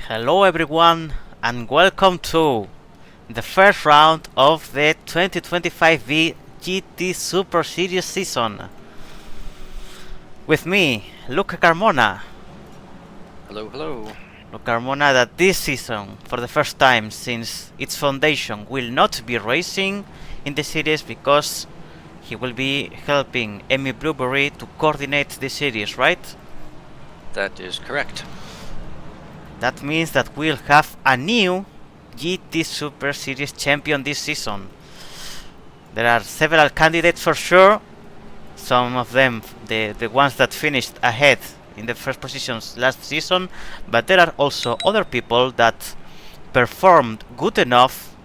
Hello everyone and welcome to the first round of the 2025V GT Super Series season. With me, Luca Carmona. Hello, hello. Luca Carmona that this season, for the first time since its foundation, will not be racing in the series because he will be helping Emmy Blueberry to coordinate the series, right? That is correct. That means that we'll have a new GT Super Series champion this season. There are several candidates for sure. Some of them, the ones that finished ahead in the first positions last season, but there are also other people that performed good enough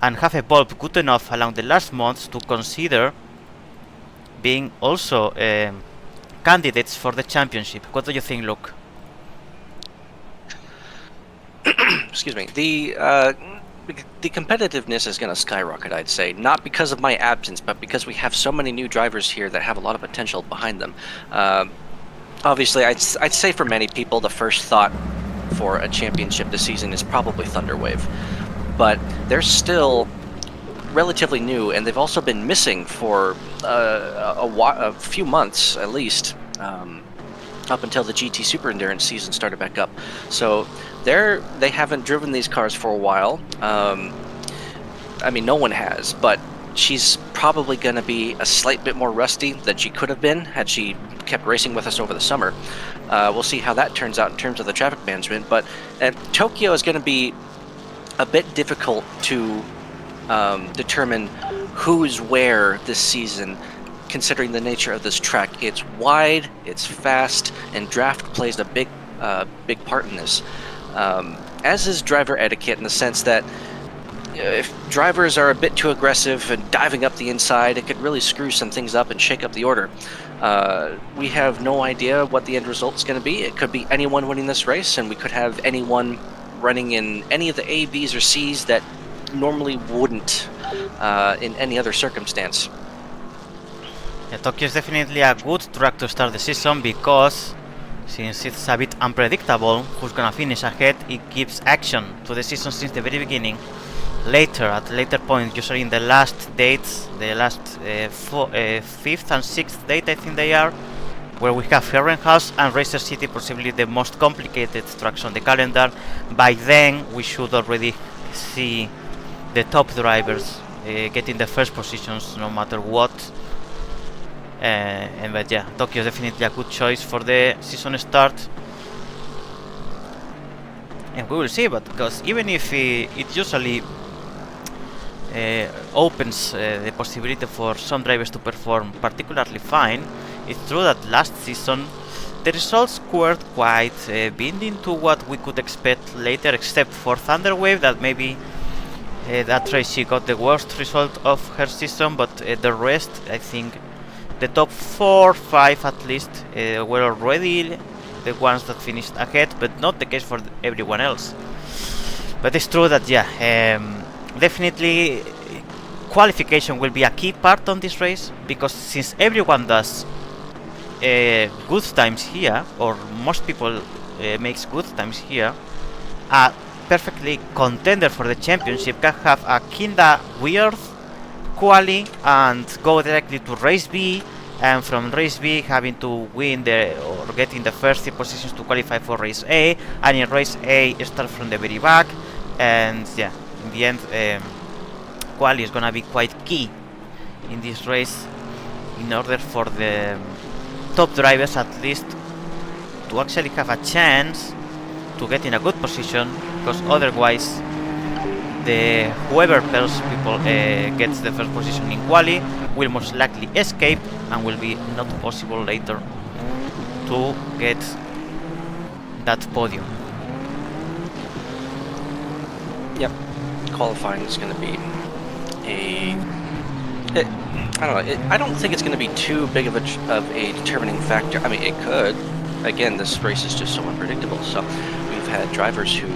and have evolved good enough along the last months to consider being also candidates for the championship. What do you think, Luke? Excuse me. The competitiveness is going to skyrocket, I'd say, not because of my absence, but because we have so many new drivers here that have a lot of potential behind them. Obviously, I'd say for many people, the first thought for a championship this season is probably Thunderwave, but they're still relatively new, and they've also been missing for a few months at least. Up until the GT Super Endurance season started back up. So they haven't driven these cars for a while. I mean, no one has, but she's probably going to be a slight bit more rusty than she could have been had she kept racing with us over the summer. We'll see how that turns out in terms of the traffic management, but Tokyo is going to be a bit difficult to determine who's where this season, considering the nature of this track. It's wide, it's fast, and draft plays a big part in this. As is driver etiquette, in the sense that if drivers are a bit too aggressive and diving up the inside, it could really screw some things up and shake up the order. We have no idea what the end result is going to be. It could be anyone winning this race, and we could have anyone running in any of the A, Bs, or Cs that normally wouldn't in any other circumstance. Yeah, Tokyo is definitely a good track to start the season because since it's a bit unpredictable who's gonna finish ahead, it gives action to the season since the very beginning. Later, at a later point, usually in the last dates, the last 5th and 6th date I think they are, where we have Herrenhaus and Racer City, possibly the most complicated tracks on the calendar. By then we should already see the top drivers getting the first positions no matter what. But yeah, Tokyo is definitely a good choice for the season start. And we will see, but because even if it usually opens the possibility for some drivers to perform particularly fine, it's true that last season the results weren't quite binding to what we could expect later, except for Thunderwave, that maybe that race she got the worst result of her season, but the rest, I think the top 4, 5 at least, were already the ones that finished ahead, but not the case for everyone else. But it's true that, yeah, definitely qualification will be a key part on this race, because since everyone does good times here, or most people makes good times here, a perfectly contender for the championship can have a kinda weird quali and go directly to race B, and from race B having to win or getting the first 3 positions to qualify for race A, and in race A start from the very back. And yeah, in the end, quali is gonna be quite key in this race in order for the top drivers at least to actually have a chance to get in a good position, because otherwise whoever else people gets the first position in quali will most likely escape, and will be not possible later to get that podium. Yep, qualifying is going to be I don't know. I don't think it's going to be too big of a determining factor. I mean, it could. Again, this race is just so unpredictable. So we've had drivers who,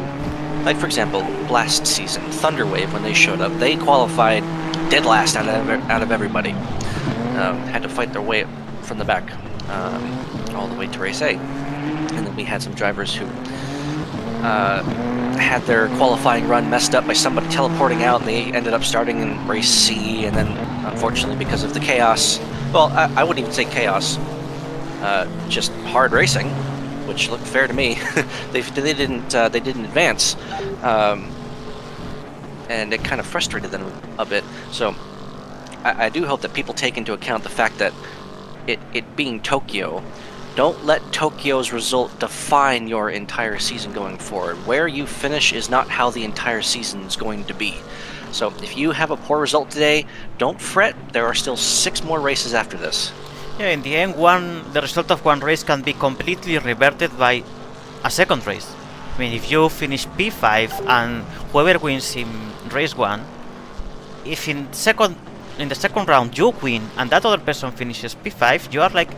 like for example, last season, Thunderwave, when they showed up, they qualified dead last out of everybody. Had to fight their way from the back all the way to race A. And then we had some drivers who had their qualifying run messed up by somebody teleporting out, and they ended up starting in race C, and then unfortunately because of the chaos, well, I wouldn't even say chaos, just hard racing, which looked fair to me. they didn't advance, and it kind of frustrated them a bit. So I do hope that people take into account the fact that it being Tokyo, don't let Tokyo's result define your entire season going forward. Where you finish is not how the entire season is going to be. So if you have a poor result today, don't fret. There are still 6 more races after this. Yeah, in the end, the result of one race can be completely reverted by a second race. I mean, if you finish P5 and whoever wins in race 1, if in the second round you win and that other person finishes P5, you are like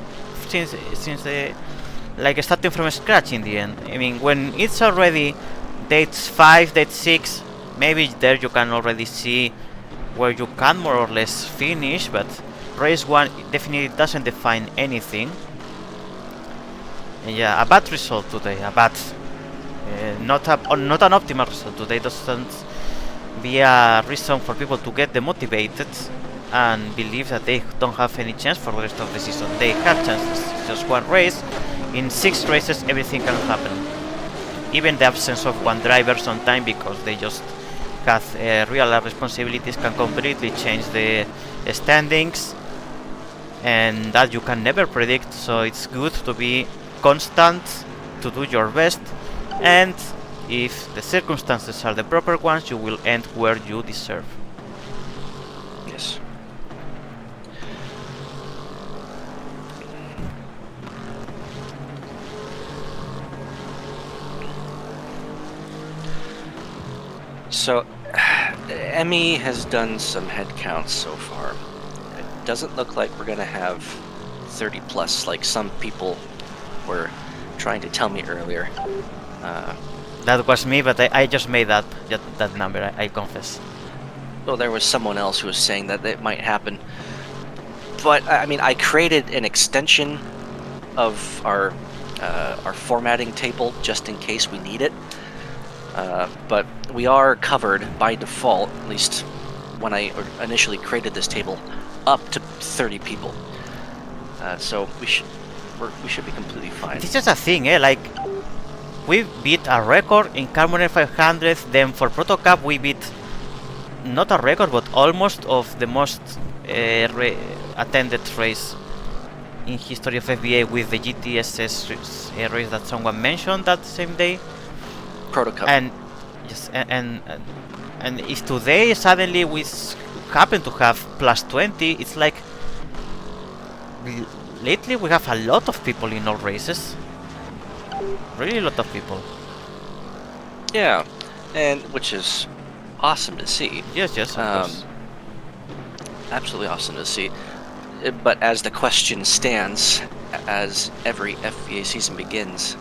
like starting from scratch in the end. I mean, when it's already date 5, date 6, maybe there you can already see where you can more or less finish, but race 1 definitely doesn't define anything. And yeah, a bad result today, not an optimal result today doesn't be a reason for people to get demotivated and believe that they don't have any chance for the rest of the season. They have chances. Just one race. In 6 races, everything can happen. Even the absence of one driver sometime, because they just have real responsibilities, can completely change the standings, and that you can never predict. So it's good to be constant, to do your best, and if the circumstances are the proper ones, you will end where you deserve. Yes. So, Emmy has done some head counts so far. It doesn't look like we're gonna have 30 plus like some people were trying to tell me earlier. That was me, but I just made that number, I confess. Well, there was someone else who was saying that it might happen. But, I mean, I created an extension of our formatting table just in case we need it. But we are covered by default, at least when I initially created this table, up to 30 people. So we should be completely fine. This is a thing, like we beat a record in Carmoner 500. Then for Proto Cup we beat not a record, but almost of the most attended race in history of FBA with the GTSS race that someone mentioned that same day. Proto Cup. And yes, and if today suddenly we happen to have plus 20, it's like lately we have a lot of people in all races. Really a lot of people. Yeah, and which is awesome to see. Yes, of course. Absolutely awesome to see. But as the question stands, as every FBA season begins,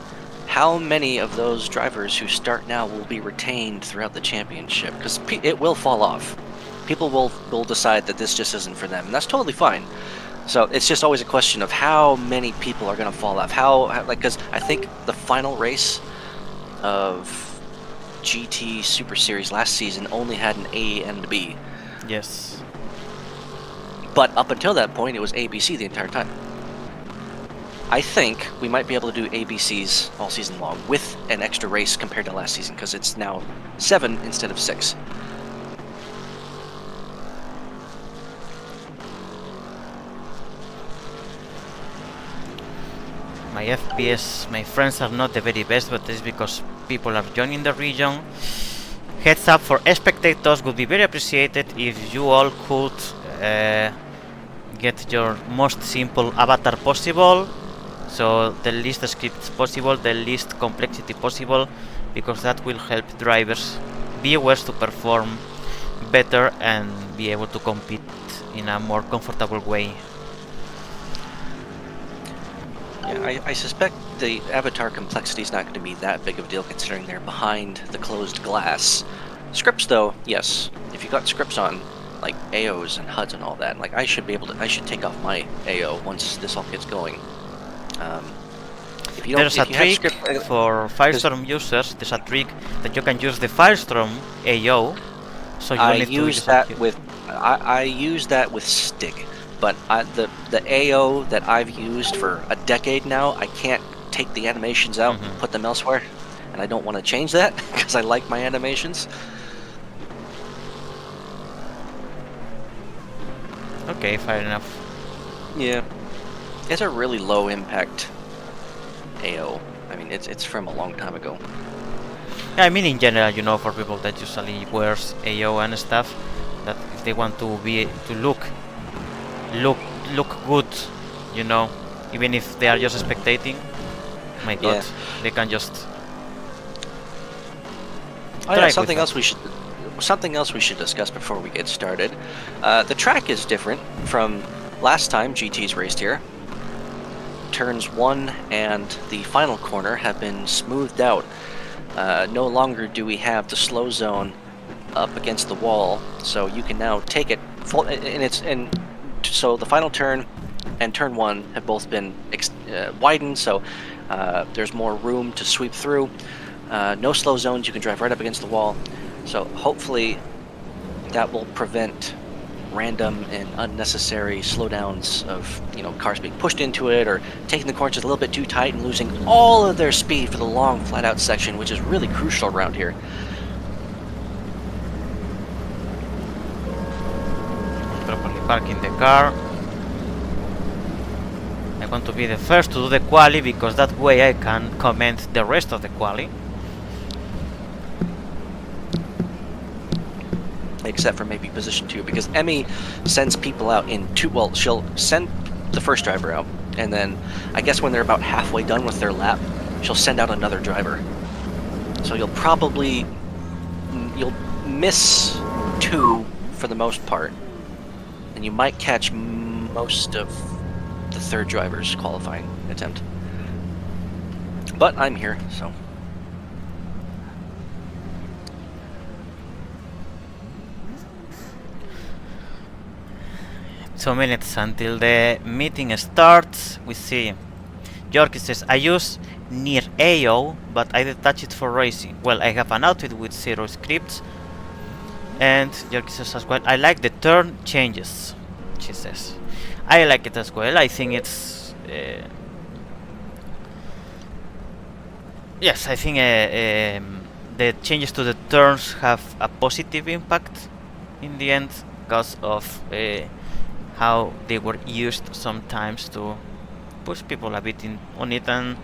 how many of those drivers who start now will be retained throughout the championship? Because it will fall off. People will decide that this just isn't for them, and that's totally fine. So it's just always a question of how many people are going to fall off. Because I think the final race of GT Super Series last season only had an A and a B. Yes. But up until that point, it was ABC the entire time. I think we might be able to do ABCs all season long with an extra race compared to last season, because it's now 7 instead of 6. My FPS, my friends are not the very best, but it's because people are joining the region. Heads up for spectators, would be very appreciated if you all could get your most simple avatar possible. So the least scripts possible, the least complexity possible, because that will help drivers, viewers to perform better and be able to compete in a more comfortable way. Yeah, I suspect the avatar complexity is not going to be that big of a deal considering they're behind the closed glass. Scripts though, yes. If you got scripts on, like AOs and HUDs and all that, like I should take off my AO once this all gets going. If you don't, There's a if you have trick script, for Firestorm users. There's a trick that you can use the Firestorm AO, so you don't I need to use use that a with I use that with Stig, but the AO that I've used for a decade now, I can't take the animations out and put them elsewhere, and I don't want to change that because I like my animations. Okay, fair enough. Yeah, it's a really low impact AO. I mean, it's from a long time ago. Yeah, I mean in general, you know, for people that usually wears AO and stuff, that if they want to look good, you know, even if they are just spectating, my god, they can just. Oh yeah, something else we should discuss before we get started. The track is different from last time GT's raced here. Turns 1 and the final corner have been smoothed out. No longer do we have the slow zone up against the wall, so you can now take it full, and so the final turn and turn 1 have both been widened, so there's more room to sweep through. No slow zones, you can drive right up against the wall, so hopefully that will prevent random and unnecessary slowdowns of, you know, cars being pushed into it or taking the corners a little bit too tight and losing all of their speed for the long flat out section, which is really crucial around here. Properly parking the car. I want to be the first to do the quali because that way I can comment the rest of the quali. Except for maybe position 2, because Emmy sends people out in two. Well, she'll send the first driver out, and then I guess when they're about halfway done with their lap, she'll send out another driver. So you'll miss 2 for the most part, and you might catch most of the third driver's qualifying attempt. But I'm here, so. 2 minutes until the meeting starts. We see Yorkie says, I use near AO, but I detach it for racing. Well, I have an outfit with 0 scripts. And Yorkie says as well, I like the turn changes, she says. I like it as well. I think it's... yes, I think the changes to the turns have a positive impact in the end because of how they were used sometimes to push people a bit on it and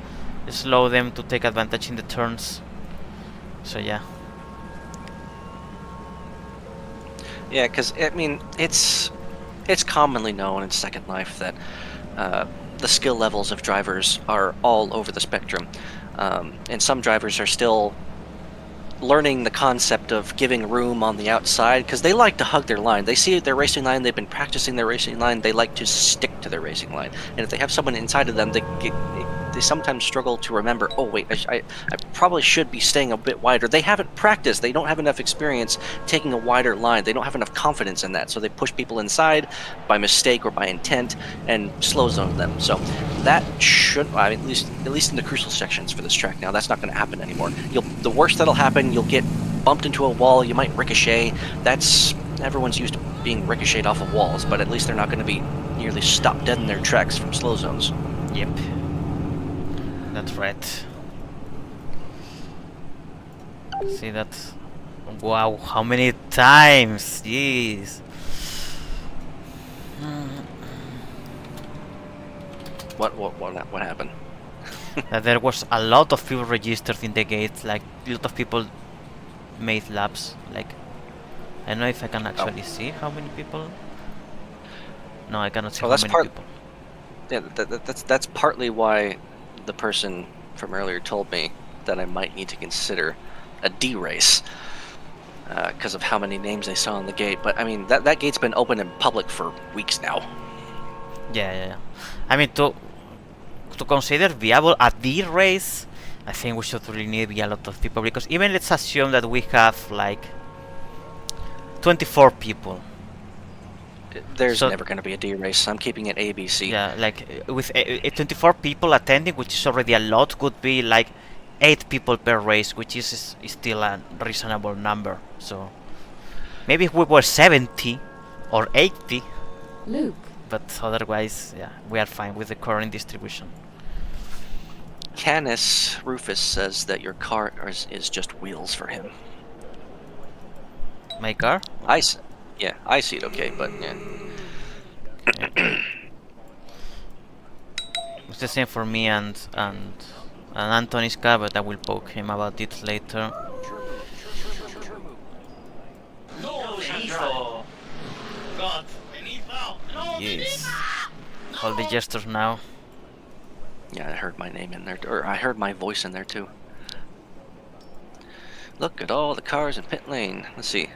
slow them to take advantage in the turns. So yeah. Yeah, because I mean, it's commonly known in Second Life that the skill levels of drivers are all over the spectrum, and some drivers are still learning the concept of giving room on the outside because they like to hug their line. They see their racing line, they've been practicing their racing line, they like to stick to their racing line. And if they have someone inside of them, they sometimes struggle to remember, oh wait, I probably should be staying a bit wider. They haven't practiced, they don't have enough experience taking a wider line, they don't have enough confidence in that, so they push people inside by mistake or by intent and slow zone them. So that should, I mean, at least in the crucial sections for this track now, that's not going to happen anymore. The worst that'll happen, you'll get bumped into a wall, you might ricochet. Everyone's used to being ricocheted off of walls, but at least they're not going to be nearly stopped dead in their tracks from slow zones. Yep. That's right. See that? Wow, how many times? Jeez. What happened? That there was a lot of people registered in the gate, like a lot of people made laps. Like, I don't know if I can actually see how many people. No, I cannot see how many people. Yeah, that's partly why the person from earlier told me that I might need to consider a D race because of how many names they saw on the gate. But I mean, that gate's been open in public for weeks now. Yeah. I mean, to consider viable a D race, I think we should really need a lot of people, because even let's assume that we have like 24 people. There's So- never going to be a D race. I'm keeping it A, B, C. Yeah, like with 24 people attending, which is already a lot, could be like 8 people per race, which is still a reasonable number. So maybe if we were 70 or 80, Luke, but otherwise, yeah, we are fine with the current distribution. Canis Rufus says that your car is just wheels for him. My car? I see it okay, but yeah. It's the same for me and Anthony's car, but I will poke him about it later. Yes. All the gestures now. Yeah, I heard my name in there, or I heard my voice in there too. Look at all the cars in pit lane. Let's see.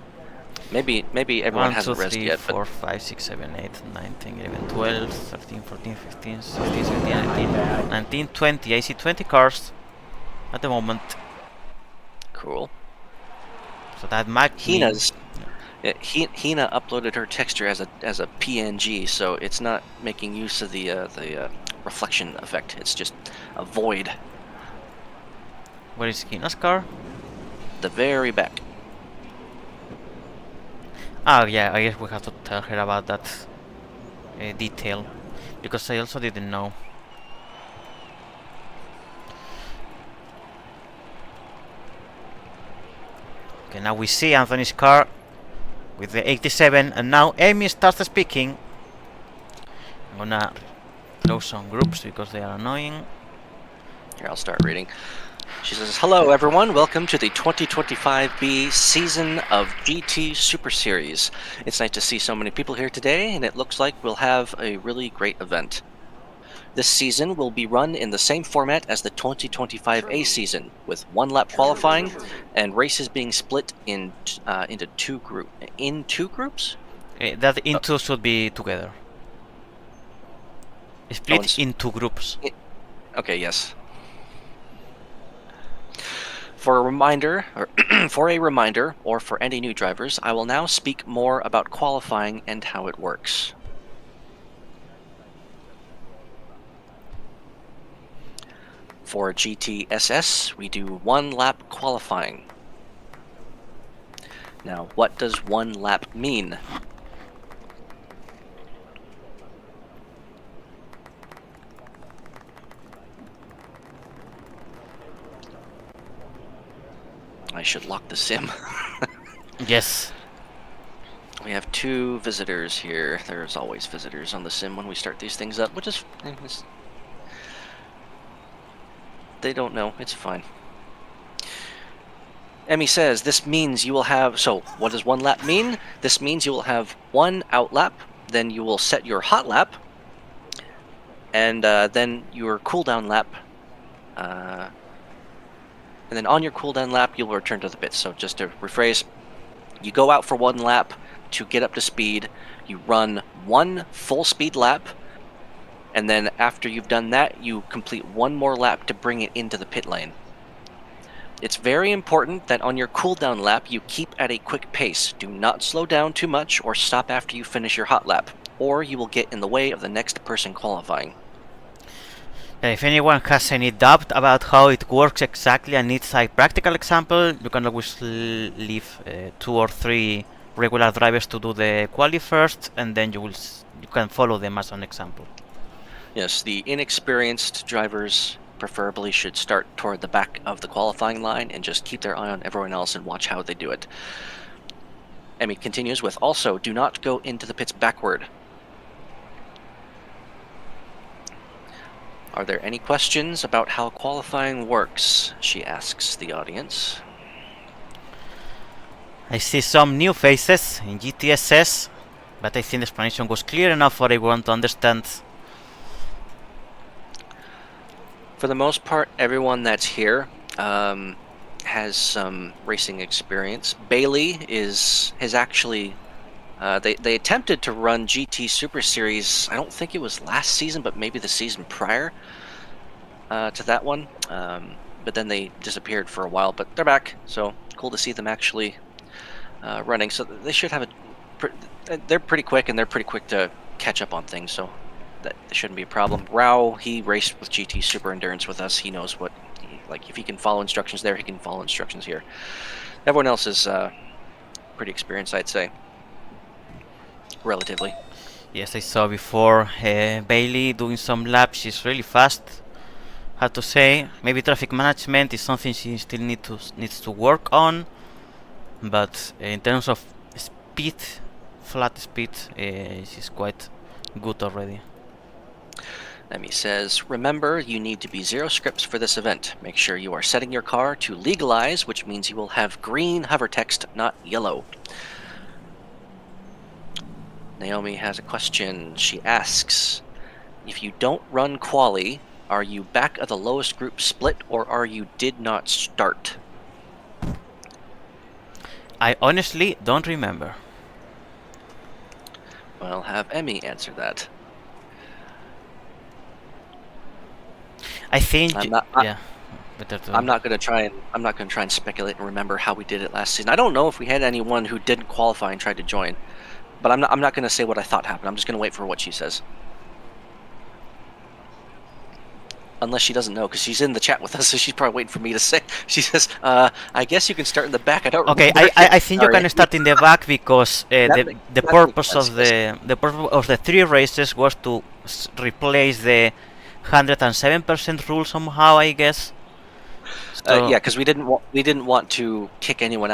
Maybe everyone 1, 2, hasn't rezzed 3, yet, 4, 5, 6, 7, 8, 9, 10, 11, 12, 13, 14, 15, 16, 17, 18, 19, 20. I see 20 cars at the moment. but cool. So that might mean... Hina's Hina uploaded her texture as a PNG, so it's not making use of the reflection effect. It's just a void. Where is Hina's car? The very back. Oh yeah, I guess we have to tell her about that detail, because I also didn't know. Okay, now we see Anthony's car with the 87, and now Amy starts speaking. I'm gonna close some groups because they are annoying. Here, I'll start reading. She says, "Hello everyone, welcome to the 2025B season of GT Super Series. It's nice to see so many people here today, and it looks like we'll have a really great event. This season will be run in the same format as the 2025A season, with one lap qualifying and races being split into two groups. That into should be together. Split it's- in 2 groups. Okay, yes. For a reminder, or for any new drivers, I will now speak more about qualifying and how it works. For GTSS, we do 1 lap qualifying. Now, what does 1 lap mean? I should lock the sim. Yes. We have 2 visitors here. There's always visitors on the sim when we start these things up, which is... they don't know. It's fine. Emmy says, this means you will have... So, what does 1 lap mean? This means you will have 1 out lap, then you will set your hot lap, and then your cooldown lap. And then on your cooldown lap, you'll return to the pits. So just to rephrase, you go out for 1 lap to get up to speed, you run 1 full speed lap, and then after you've done that, you complete 1 more lap to bring it into the pit lane. It's very important that on your cooldown lap, you keep at a quick pace. Do not slow down too much or stop after you finish your hot lap, or you will get in the way of the next person qualifying. If anyone has any doubt about how it works exactly and needs a practical example, you can always leave 2 or 3 regular drivers to do the quali first, and then you can follow them as an example. Yes, the inexperienced drivers preferably should start toward the back of the qualifying line and just keep their eye on everyone else and watch how they do it. Emmy continues with, also, do not go into the pits backward. Are there any questions about how qualifying works? She asks the audience. I see some new faces in GTSS, but I think the explanation was clear enough for everyone to understand. For the most part, everyone that's here has some racing experience. Bailey has actually... They attempted to run GT Super Series, I don't think it was last season, but maybe the season prior to that one. But then they disappeared for a while, but they're back, so cool to see them actually running. So they should have they're pretty quick, and they're pretty quick to catch up on things, so that shouldn't be a problem. Rao, he raced with GT Super Endurance with us. He knows what, like, if he can follow instructions there, he can follow instructions here. Everyone else is pretty experienced, I'd say, relatively. Yes, I saw before Bailey doing some laps. She's really fast, have to say. Maybe traffic management is something she still needs to work on, but in terms of speed, flat speed, she's quite good already. Emmy says, remember, you need to be 0 scripts for this event. Make sure you are setting your car to legalize, which means you will have green hover text, not yellow. Naomi has a question. She asks, if you don't run quali, are you back at the lowest group split, or are you did not start? I honestly don't remember. Well, have Emmy answer that. I think I'm not going to try and speculate and remember how we did it last season. I don't know if we had anyone who didn't qualify and tried to join, but I'm not going to say what I thought happened. I'm just going to wait for what she says. Unless she doesn't know, because she's in the chat with us, so she's probably waiting for me to say. She says, "I guess you can start in the back." I don't. Okay, remember. I think you can start in the back because the purpose sense, of the purpose of the 3 races was to replace the 107% rule somehow, I guess. So Yeah, because we didn't want to kick anyone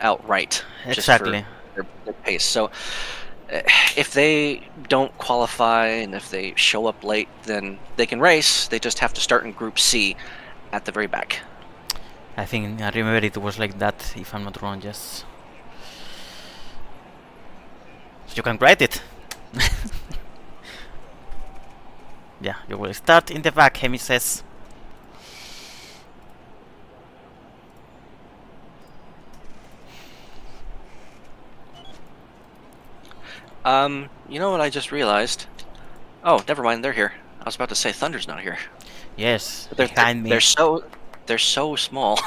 outright. Exactly. Just for their pace. So if they don't qualify and if they show up late, then they can race. They just have to start in Group C at the very back. I think I remember it was like that, if I'm not wrong. Yes. So you can write it. Yeah, you will start in the back, Hemi says. You know what I just realized? Oh, never mind, they're here. I was about to say Thunder's not here. Yes, But behind me. They're so small.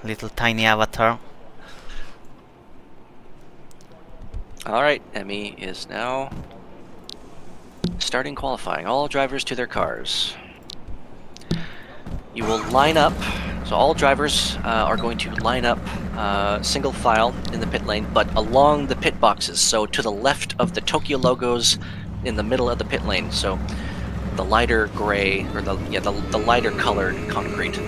Little tiny avatar. Alright, Emmy is now starting qualifying. All drivers to their cars. You will line up, so all drivers are going to line up single file in the pit lane, but along the pit boxes, so to the left of the Tokyo logos in the middle of the pit lane, so the lighter gray, or the lighter colored concrete.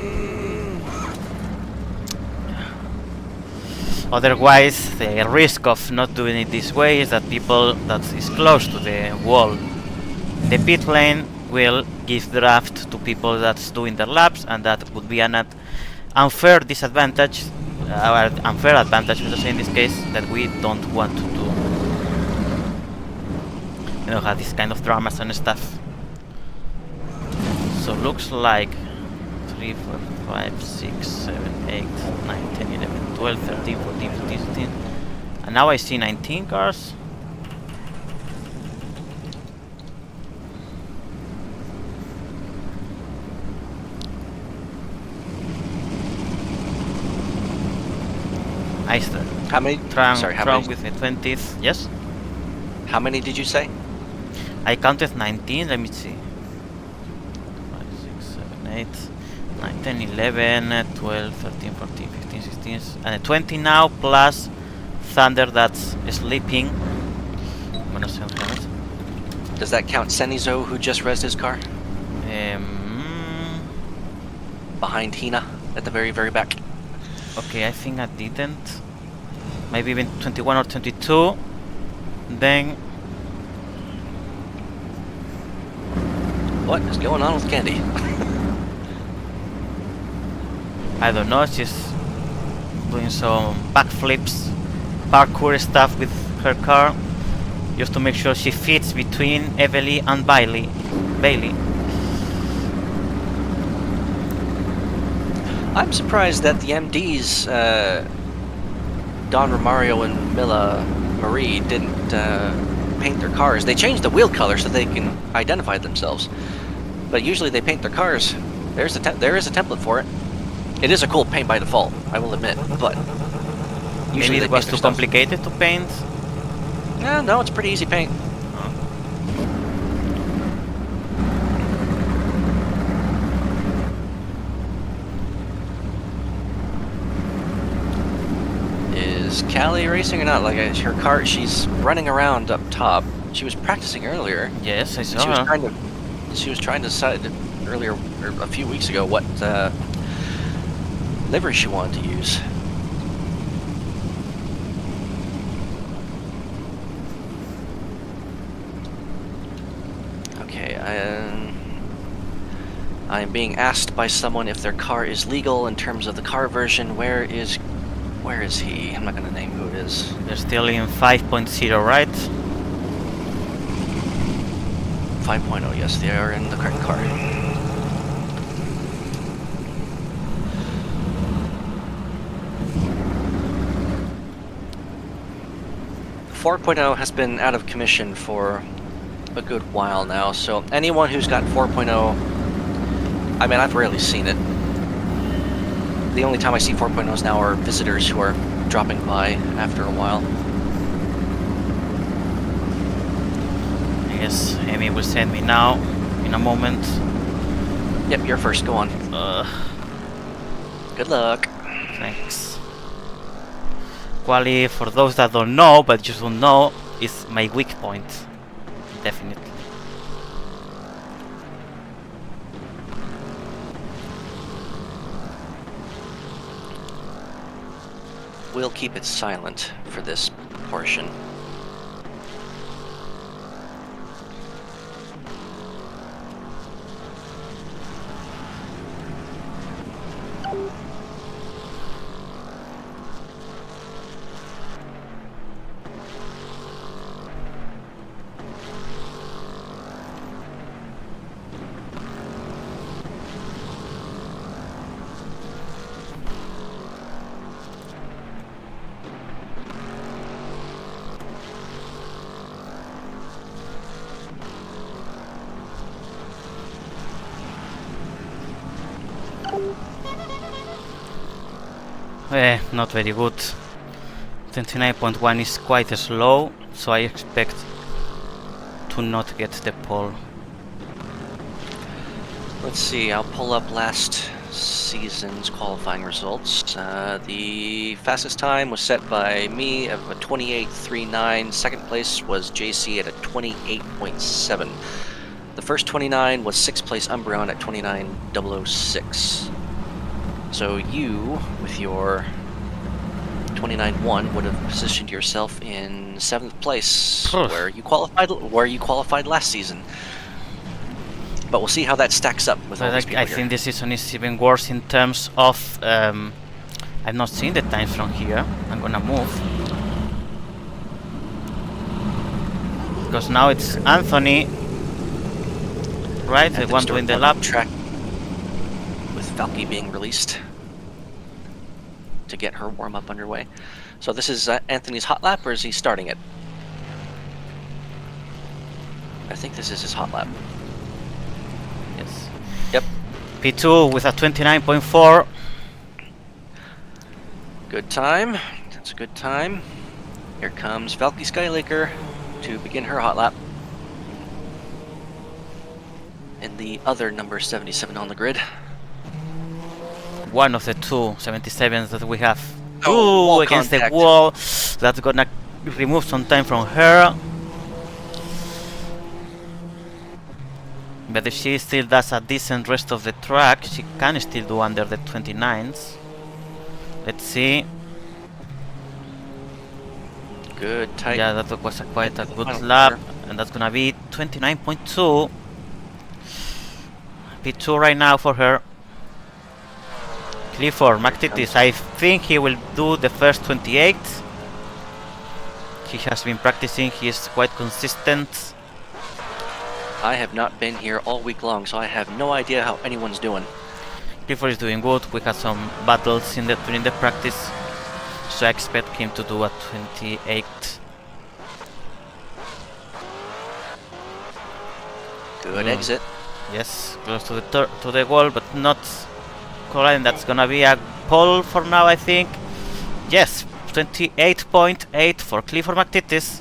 Otherwise, the risk of not doing it this way is that people that is close to the wall, the pit lane, will give draft to people that's doing their laps, and that would be an unfair disadvantage, or unfair advantage, let's say in this case, that we don't want to do. You know, have this kind of dramas and stuff. So looks like 3, 4, 5, 6, 7, 8, 9, 10, 11, 12, 13, 14, 15, 16. And now I see 19 cars. I still How many? Sorry, how many? with the 20th. Yes? How many did you say? I counted 19, let me see. 5, 6, 7, 8, 9, 10, 11, 12, 13, 14, 15, 16, and 20 now, plus Thunder that's sleeping. I'm gonna send him it. Does that count Senizo, who just rezzed his car? Behind Hina, at the very, very back. Okay, I think I didn't. Maybe even 21 or 22. Then What is going on with Candy? I don't know, she's doing some backflips, parkour stuff with her car, just to make sure she fits between Evely and Bailey. I'm surprised that the MDs, Don Romario and Mila Marie, didn't paint their cars. They changed the wheel color so they can identify themselves. But usually they paint their cars. There is a template for it. It is a cool paint by default, I will admit, but Usually Maybe they it was paint their too stuff. complicated to paint. Yeah, no, it's pretty easy paint. Is Callie racing or not? Like her car, she's running around up top. She was practicing earlier. Yes, I saw She was her. trying to. She was trying to decide earlier, or a few weeks ago, what livery she wanted to use. Okay, I am being asked by someone if their car is legal in terms of the car version. Where is he? I'm not gonna name who it is. They're still in 5.0, right? 5.0, yes, they are in the correct car. Four 4.0 has been out of commission for a good while now, so anyone who's got 4.0, I mean, I've rarely seen it. The only time I see 4.0s now are visitors who are dropping by after a while. Yes, Amy will send me now, in a moment. Yep, you're first, go on. Good luck. Thanks. Quali, for those that don't know, but just don't know, is my weak point. Definitely. We'll keep it silent for this portion. Not very good. 29.1 is quite slow, so I expect to not get the pole. Let's see, I'll pull up last season's qualifying results. The fastest time was set by me of a 28.39. Second place was JC at a 28.7. The first 29 was 6th place Umbreon at 29.006. So you, with your 29.1, would have positioned yourself in 7th place, where you qualified last season. But we'll see how that stacks up with all these people I here. think this season is even worse in terms of I've not seen the times from here. I'm gonna move because now it's Anthony, right? The one doing the lap track with Valky being released to get her warm-up underway. So this is Anthony's hot lap, or is he starting it? I think this is his hot lap. Yes. Yep. P2 with a 29.4. Good time. That's a good time. Here comes Valky Skylaker to begin her hot lap. And the other number 77 on the grid. One of the two 77s that we have. Oh, Ooh, against contact. the wall. That's gonna remove some time from her. But if she still does a decent rest of the track, she can still do under the 29s. Let's see. Good, tight. Yeah, that was quite a good Final lap. corner. And that's gonna be 29.2. P2 right now for her. Clifford McTitis, I think he will do the first 28. He has been practicing, he is quite consistent. I have not been here all week long, so I have no idea how anyone's doing. Clifford is doing good, we had some battles during the practice, so I expect him to do a 28. Good exit. Yes, close to the wall, but not correct. That's gonna be a pole for now, I think. Yes, 28.8 for Clifford McTitis.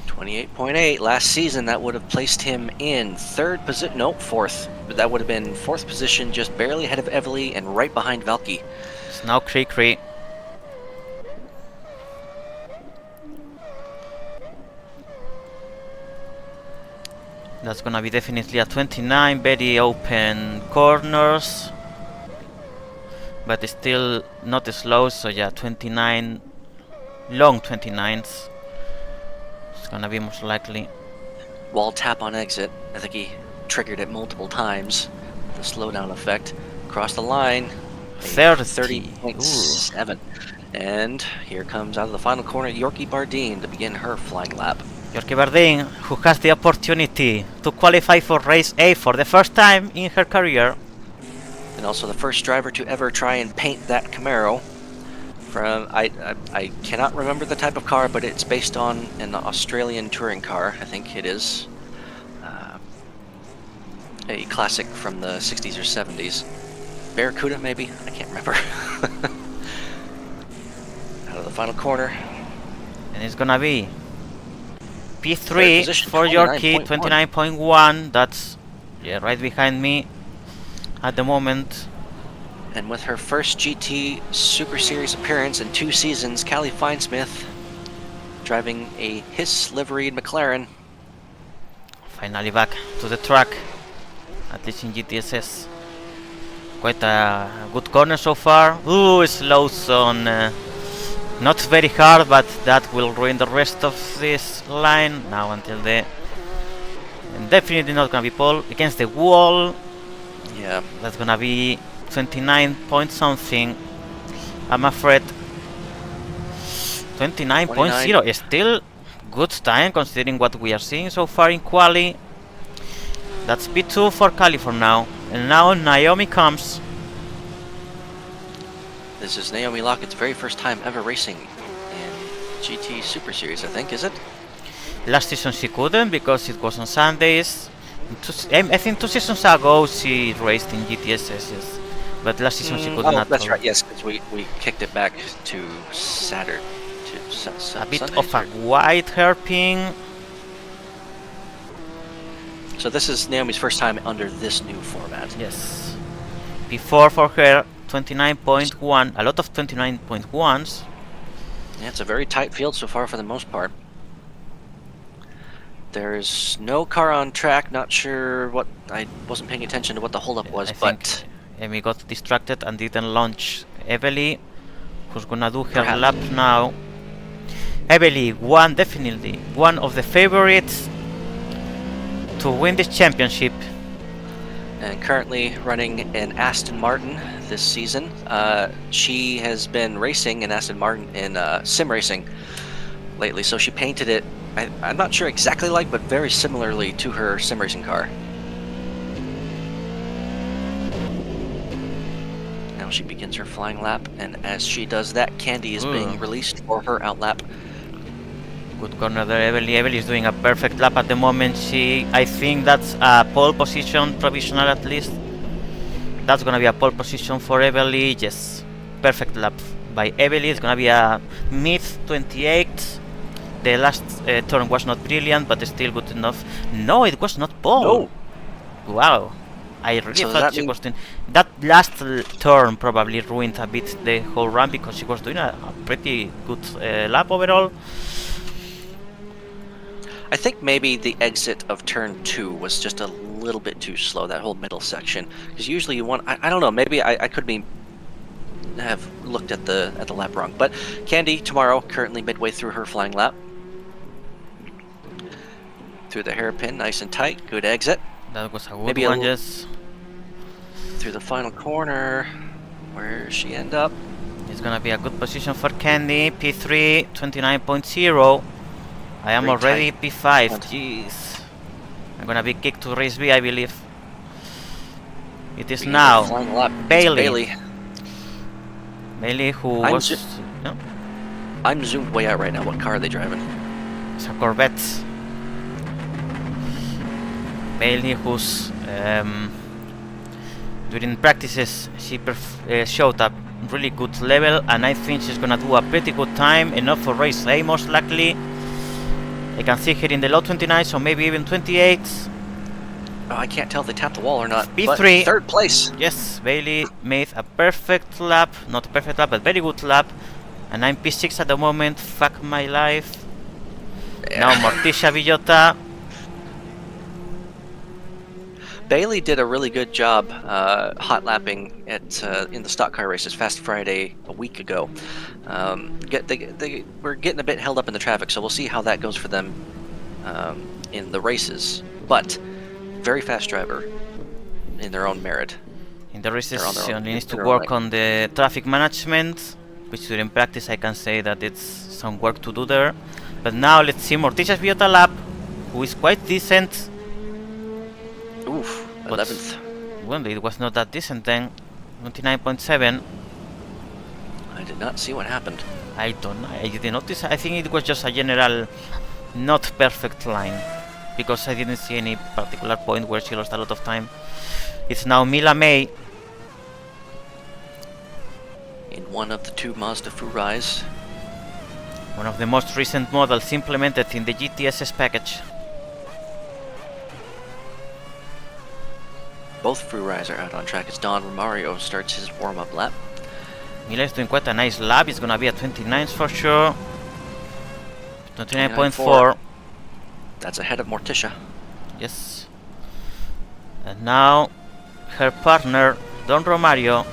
28.8. Last season, that would have placed him in fourth. But that would have been fourth position, just barely ahead of Evely and right behind Valky. It's now Kree. That's gonna be definitely a 29, very open corners. But it's still not slow, so yeah, 29, long 29s. It's gonna be most likely. Wall tap on exit. I think he triggered it multiple times. The slowdown effect. Across the line. 30.7. And here comes out of the final corner Yorkie Bardeen to begin her flying lap. Yorkie Bardeen, who has the opportunity to qualify for race A for the first time in her career. And also the first driver to ever try and paint that Camaro. From I cannot remember the type of car, but it's based on an Australian touring car. I think it is a classic from the 60s or 70s. Barracuda, maybe? I can't remember. Out of the final corner. And it's gonna be P3 position, for Yorkie, 29.1. That's right behind me at the moment. And with her first GT Super Series appearance in 2 seasons, Callie Finesmith driving a Hiss liveried McLaren. Finally back to the track, at least in GTSS. Quite a good corner so far. Ooh, slow zone. Not very hard, but that will ruin the rest of this line now until the... And definitely not gonna be pole against the wall. Yeah. That's gonna be 29 point something, I'm afraid. 29.0 is still good time considering what we are seeing so far in quali. That's P2 for Cali for now. And now Naomi comes. This is Naomi Lockett's very first time ever racing in GT Super Series, I think, is it? Last season she couldn't because it was on Sundays. I think 2 seasons ago she raced in GTSS, yes. But last season she could not. That's right, yes, because we kicked it back to Saturday. A bit Sundays, of a wide hairpin. So this is Naomi's first time under this new format. Yes. Before for her, 29.1, a lot of 29.1s. Yeah, it's a very tight field so far for the most part. There's no car on track, not sure what, I wasn't paying attention to what the holdup was, but... Amy got distracted and didn't launch Evely, who's gonna do her Perhaps. lap now. Evely, definitely one of the favorites to win this championship. And currently running an Aston Martin this season. She has been racing in Aston Martin in sim racing lately, so she painted it, I'm not sure exactly like, but very similarly to her sim racing car. Now she begins her flying lap, and as she does that, Candy is being released for her out lap. Good corner there, Evely. Evely is doing a perfect lap at the moment. I think that's a pole position, provisional at least. That's gonna be a pole position for Evely. Yes, perfect lap by Evely. It's gonna be a mid 28. The last turn was not brilliant, but still good enough. No, it was not pole. No. Wow. I really thought she was doing... That last turn probably ruined a bit the whole run because she was doing a pretty good lap overall. I think maybe the exit of turn 2 was just a little bit too slow, that whole middle section. Because usually you want... I don't know, maybe I could have looked at the lap wrong. But Candy, tomorrow, currently midway through her flying lap. Through the hairpin, nice and tight, good exit. That was a good Maybe one, yes. Through the final corner, where she end up? It's gonna be a good position for Candy. P3, 29.0. I am already P5. Jeez. I'm gonna be kicked to race B, I believe. It is now Bailey. Bailey, who was... No? I'm zoomed way out right now. What car are they driving? It's a Corvette. Bailey, who's during practices she showed a really good level, and I think she's gonna do a pretty good time, enough for race A most likely. I can see her in the low 29s, or maybe even 28s. Oh, I can't tell if they tapped the wall or not. P3. But third place. Yes, Bailey made a perfect lap, not a perfect lap, but very good lap. And I'm P6 at the moment, fuck my life. Yeah. Now Morticia Villota. Bailey did a really good job hot lapping at in the stock car races Fast Friday a week ago. They were getting a bit held up in the traffic, so we'll see how that goes for them in the races. But very fast driver in their own merit. In the races, she only needs to their work own on the traffic management, which during practice I can say that it's some work to do there. But now let's see Morticia's Villota lap, who is quite decent. Oof, But 11th. well, it was not that decent then. 29.7. I did not see what happened. I don't know. I didn't notice. I think it was just a general not perfect line, because I didn't see any particular point where she lost a lot of time. It's now Mila May. In one of the two Mazda Furais. One of the most recent models implemented in the GTSS package. Both Furais are out on track as Don Romario starts his warm-up lap. Mila is doing quite a nice lap. It's gonna be at 29s for sure. 29.4. That's ahead of Morticia. Yes. And now her partner Don Romario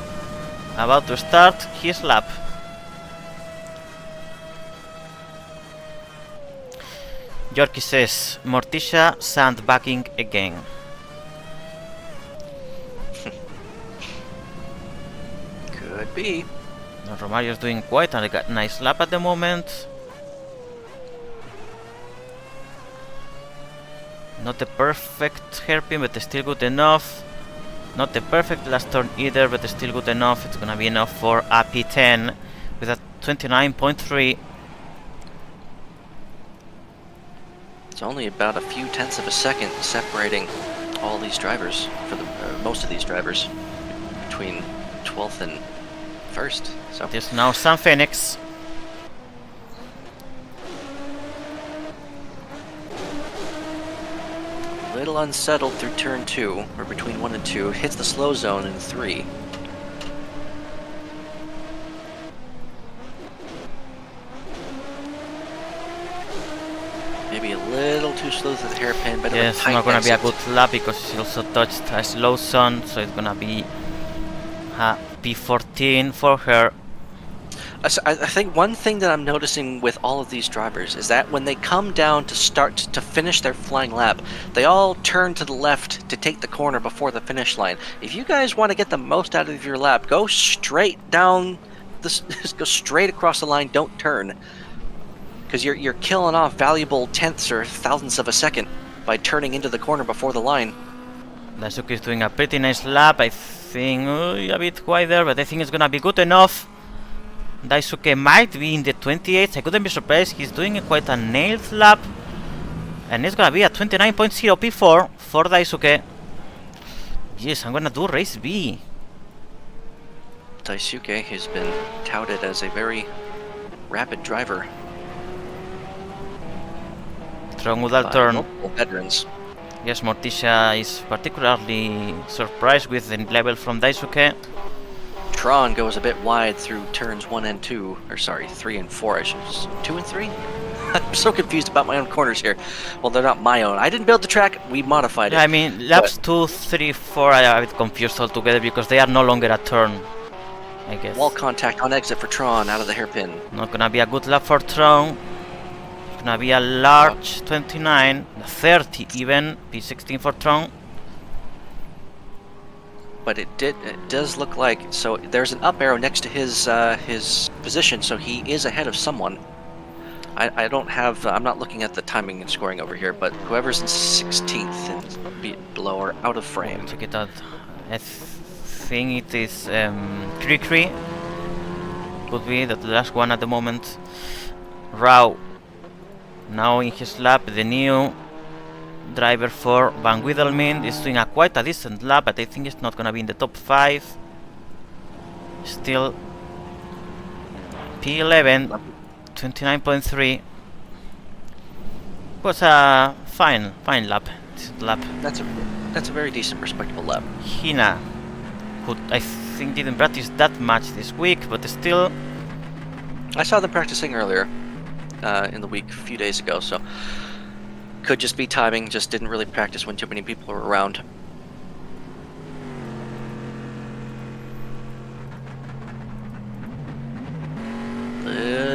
about to start his lap. Yorkie says Morticia sandbagging again. Could be. Don Romario is doing quite a nice lap at the moment. Not the perfect hairpin, but still good enough. Not the perfect last turn either, but still good enough. It's gonna be enough for a P10 with a 29.3. It's only about a few tenths of a second separating all these drivers, for the most of these drivers, between 12th and 1st. So There's now Sam Phoenix. a little unsettled through turn 2, or between 1 and 2, hits the slow zone in 3. Maybe a little too slow through the hairpin, but Yes, not gonna be a good lap because she also touched a slow zone, so it's gonna be a P14 for her. I think one thing that I'm noticing with all of these drivers is that when they come down to finish their flying lap, they all turn to the left to take the corner before the finish line. If you guys want to get the most out of your lap, go straight down this, go straight across the line, don't turn. Because you're killing off valuable tenths or thousandths of a second by turning into the corner before the line. Daisuke is doing a pretty nice lap. I think a bit wider, but I think it's gonna be good enough. Daisuke might be in the 28th. I couldn't be surprised. He's doing quite a nailed lap. And it's gonna be a 29.0 P4 for Daisuke. Yes, I'm gonna do race B. Daisuke has been touted as a very rapid driver. Strong Udal by turn. multiple veterans. Yes, Morticia is particularly surprised with the level from Daisuke. Tron goes a bit wide through turns 1 and 2, or sorry, 3 and 4. I should 2 and 3. I'm so confused about my own corners here. Well, they're not my own. I didn't build the track. We modified it. Yeah, I mean, laps 2, 3, 4 are a bit confused altogether because they are no longer a turn, I guess. Wall contact on exit for Tron out of the hairpin. Not gonna be a good lap for Tron. It's gonna be a large 29, 30 even, P16 for Tron. But it does look like, so there's an up arrow next to his position, so he is ahead of someone. I don't have, I'm not looking at the timing and scoring over here, but whoever's in 16th and below or out of frame. Check it out. I think it is Krikri. Could be that the last one at the moment. Rao. Now in his lap, the new driver for Van Wiedelmin is doing quite a decent lap, but I think it's not gonna be in the top 5. Still P11, 29.3. Was a fine lap. That's a very decent, respectable lap. Hina, who I think didn't practice that much this week, but still. I saw them practicing earlier in the week, a few days ago, so could just be timing. Just didn't really practice when too many people were around.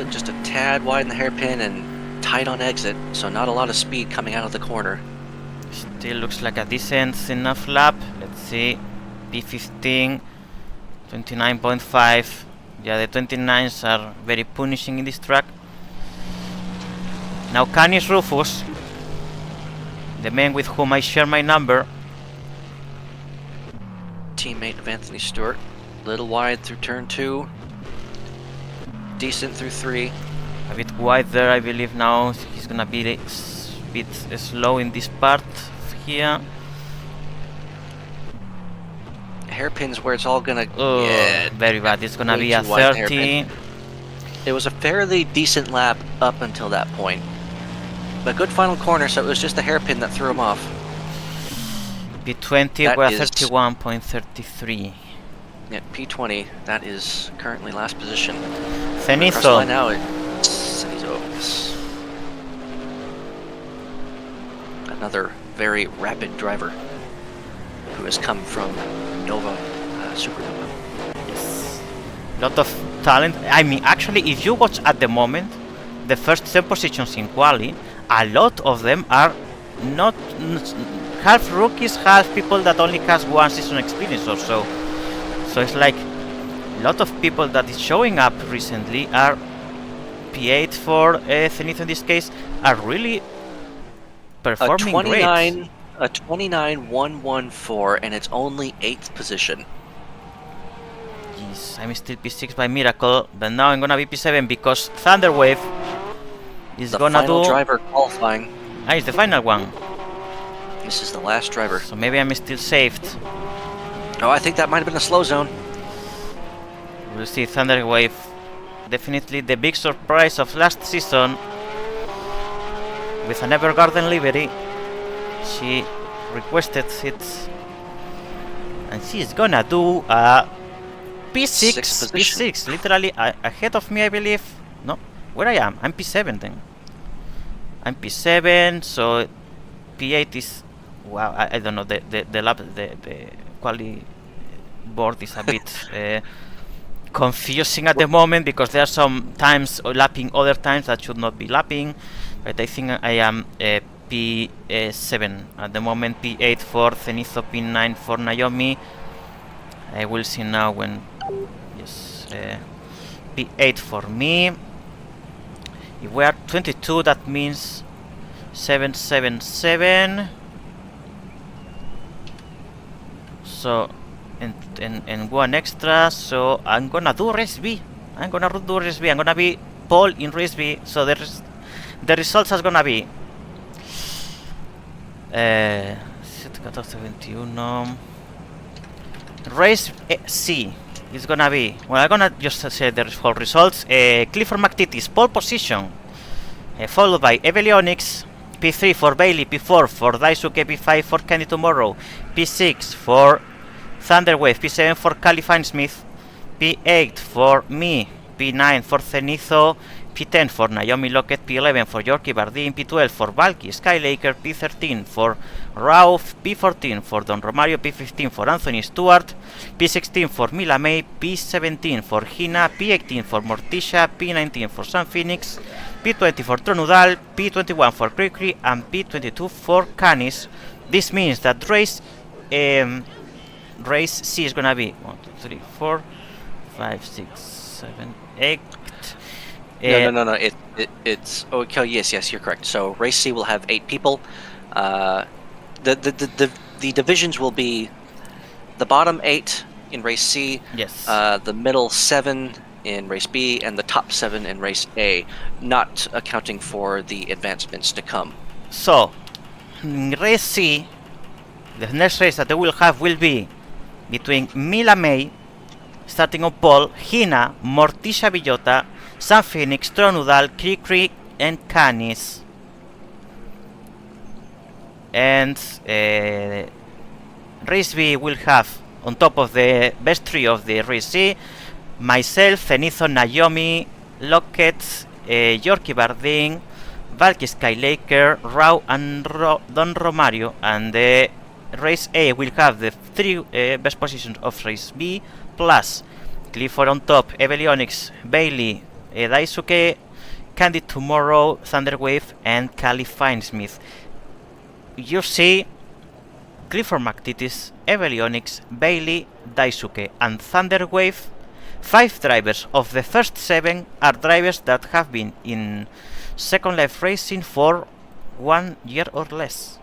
Just a tad wide in the hairpin and tight on exit, so not a lot of speed coming out of the corner. Still looks like a decent enough lap. Let's see. P15, 29.5. Yeah, the 29s are very punishing in this track. Now Canis Rufus, the man with whom I share my number. Teammate of Anthony Stewart. Little wide through turn 2. Decent through 3. A bit wide there, I believe now. He's gonna be a bit slow in this part here. Hairpin's where it's all gonna... Oh, yeah, very bad. It's gonna way be a too wide 30. It was a fairly decent lap up until that point. But good final corner, so it was just the hairpin that threw him off. P20, That we're is- 31.33. Yeah, P20, that is currently last position. Across the Cenizo. line now, it's Cenizo. Another very rapid driver who has come from Nova, Supernova. Yes. Lot of talent. I mean, actually, if you watch at the moment, the first 10 positions in quali, a lot of them are not half rookies, half people that only has one season experience or so. So it's like a lot of people that is showing up recently are P8 for Zenith in this case, are really performing great. A 29.114, and it's only 8th position. Yes, I'm still P6 by miracle, but now I'm gonna be P7 because Thunderwave is The gonna final do. driver qualifying. Ah, it's the final one. This is the last driver. So maybe I'm still saved. Oh, I think that might have been a slow zone. We'll see. Thunderwave, definitely the big surprise of last season, with an Evergarden livery. She requested it, and she's gonna do a P6. Sixth position. P6, literally ahead of me, I believe. No, where I am? I'm P7 then. I'm P7, so P8 is. Wow, I don't know. The lap, the quali board is a bit confusing at the moment because there are some times lapping, other times that should not be lapping. But I think I am P7 at the moment. P8 for Cenizo, P9 for Naomi. I will see now when. Yes, P8 for me. If we are 22, that means 777. So, and one extra. So I'm gonna do race B. I'm gonna do race B. I'm gonna be pole in race B. So the results are gonna be 14-21. Race C is gonna be. Well, I'm gonna just say the whole results. Clifford McTittis pole position, followed by Evelyonics. P3 for Bailey, P4 for Daisuke, P5 for Candy Tomorrow, P6 for Thunderwave, P7 for Califine Smith, P8 for me, P9 for Cenizo, P10 for Naomi Lockett, P11 for Yorkie Bardeen, P12 for Valky Skylaker, P13 for Ralph, P14 for Don Romario, P15 for Anthony Stewart, P16 for Mila May, P17 for Hina, P18 for Morticia, P19 for Sam Phoenix, P20 for Tronudal, P21 for Cricri, and P22 for Canis. This means that race C is gonna be 1, 2, 3, 4, 5, 6, 7, 8. No. It's okay. Yes, you're correct. So race C will have 8 people. The divisions will be the bottom 8 in race C. Yes. The middle 7 in race B, and the top 7 in race A, not accounting for the advancements to come. So, in race C, the next race that they will have will be between Mila May, starting on pole, Hina, Morticia Villota, San Phoenix, Tronudal, Cricri, and Canis. And Race B will have, on top of the best three of the Race C, myself, Zenitho, Naomi, Lockett, Yorkie Bardeen, Valky Skylaker, Rao, and Don Romario. And Race A will have the three best positions of Race B, plus Clifford on top, Evelyonics, Bailey, Daisuke, Candy Tomorrow, Thunderwave, and Cali Finesmith. You see Clifford McTitis, Evelyonics, Bailey, Daisuke, and Thunderwave. 5 drivers of the first 7 are drivers that have been in Second Life Racing for 1 year or less.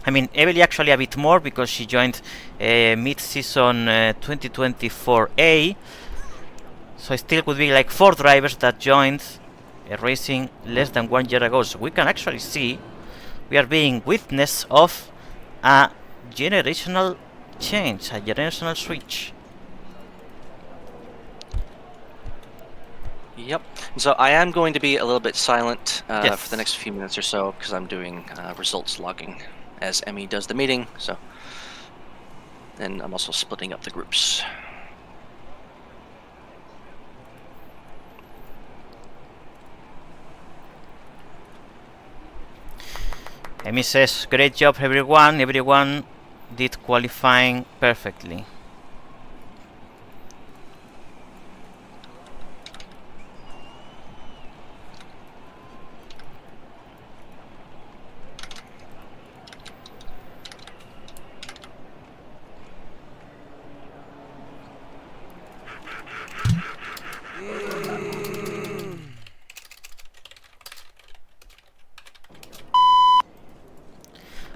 I mean, Evely actually a bit more because she joined mid-season 2024A. So it still would be like 4 drivers that joined racing less than 1 year ago. So we can actually see we are being witness of a generational change, a generational switch. Yep. So I am going to be a little bit silent Yes. for the next few minutes or so because I'm doing results logging as Emmy does the meeting. So, and I'm also splitting up the groups. Emi says, great job everyone, everyone did qualifying perfectly.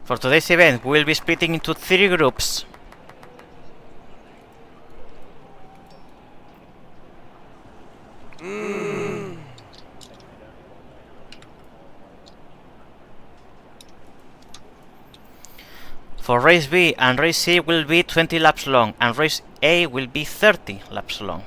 For today's event, we will be splitting into 3 groups. For race B and race C will be 20 laps long, and race A will be 30 laps long.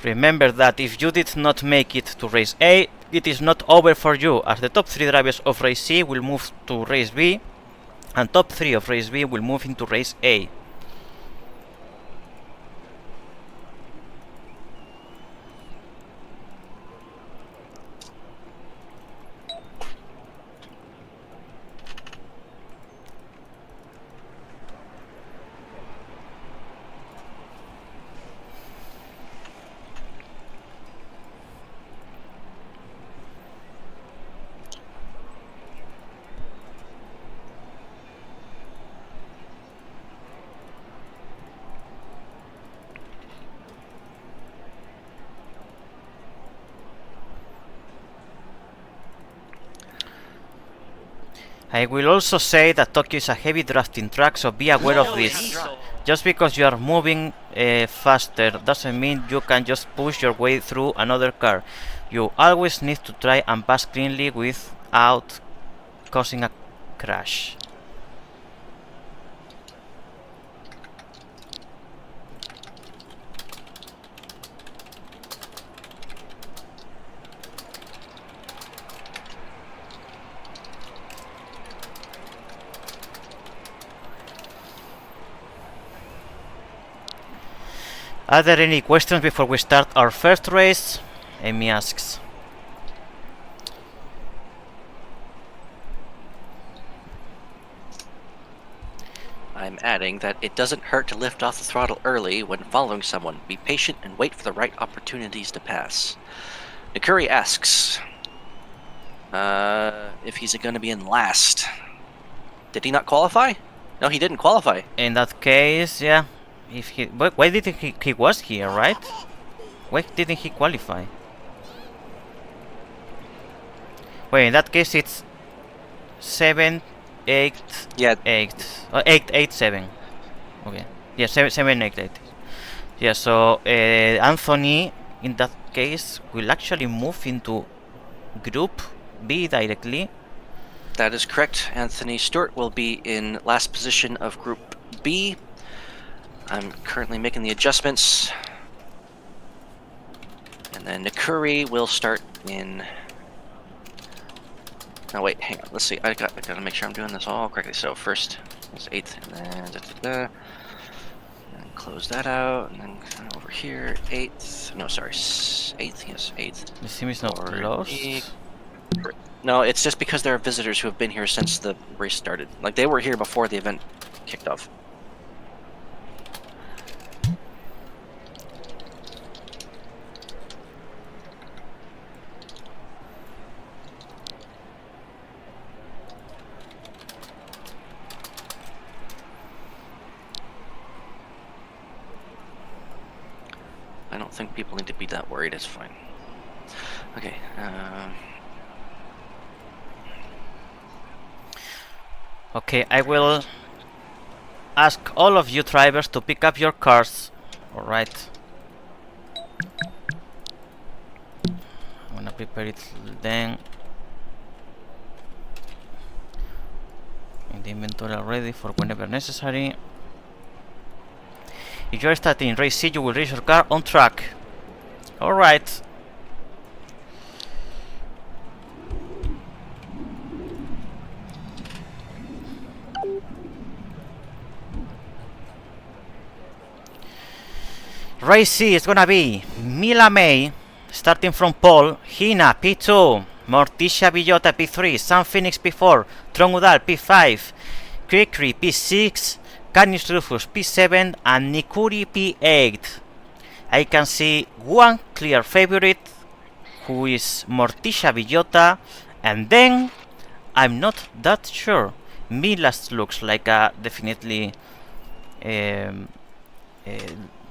Remember that if you did not make it to race A, it is not over for you, as the top 3 drivers of race C will move to race B, and top 3 of race B will move into race A. I will also say that Tokyo is a heavy drafting track, so be aware of this. Just because you are moving faster doesn't mean you can just push your way through another car. You always need to try and pass cleanly without causing a crash. Are there any questions before we start our first race? Amy asks. I'm adding that it doesn't hurt to lift off the throttle early when following someone. Be patient and wait for the right opportunities to pass. Nakuri asks, if he's going to be in last. Did he not qualify? No, he didn't qualify. In that case, yeah. If he, why didn't he was here, right? Why didn't he qualify? Wait, in that case it's 7, 8, Yeah. 8, 8, 8, 7. Okay. Yeah, 7, 7, 8, 8. Yeah. So Anthony, in that case, will actually move into Group B directly. That is correct. Anthony Stewart will be in last position of Group B. I'm currently making the adjustments. And then Nakuri will start in... No, wait, hang on. Let's see. I gotta make sure I'm doing this all correctly. So first is 8th, and then and close that out, and then over here 8th. No, sorry, 8th. Yes, 8th. The sim is not closed. No, it's just because there are visitors who have been here since the race started. Like, they were here before the event kicked off. I don't think people need to be that worried, it's fine. Okay, Okay, I will ask all of you drivers to pick up your cars. Alright. I'm gonna prepare it then. In the inventory already for whenever necessary. If you are starting race C, you will reach your car on track. Alright. Race C is gonna be Mila May starting from pole, Hina P2, Morticia Villota P3, Sam Phoenix P4, Tron Udal P5, Krikri P6, Canis Rufus P7 and Nikuri P8. I can see one clear favorite, who is Morticia Villota, and then I'm not that sure. Milas looks like a definitely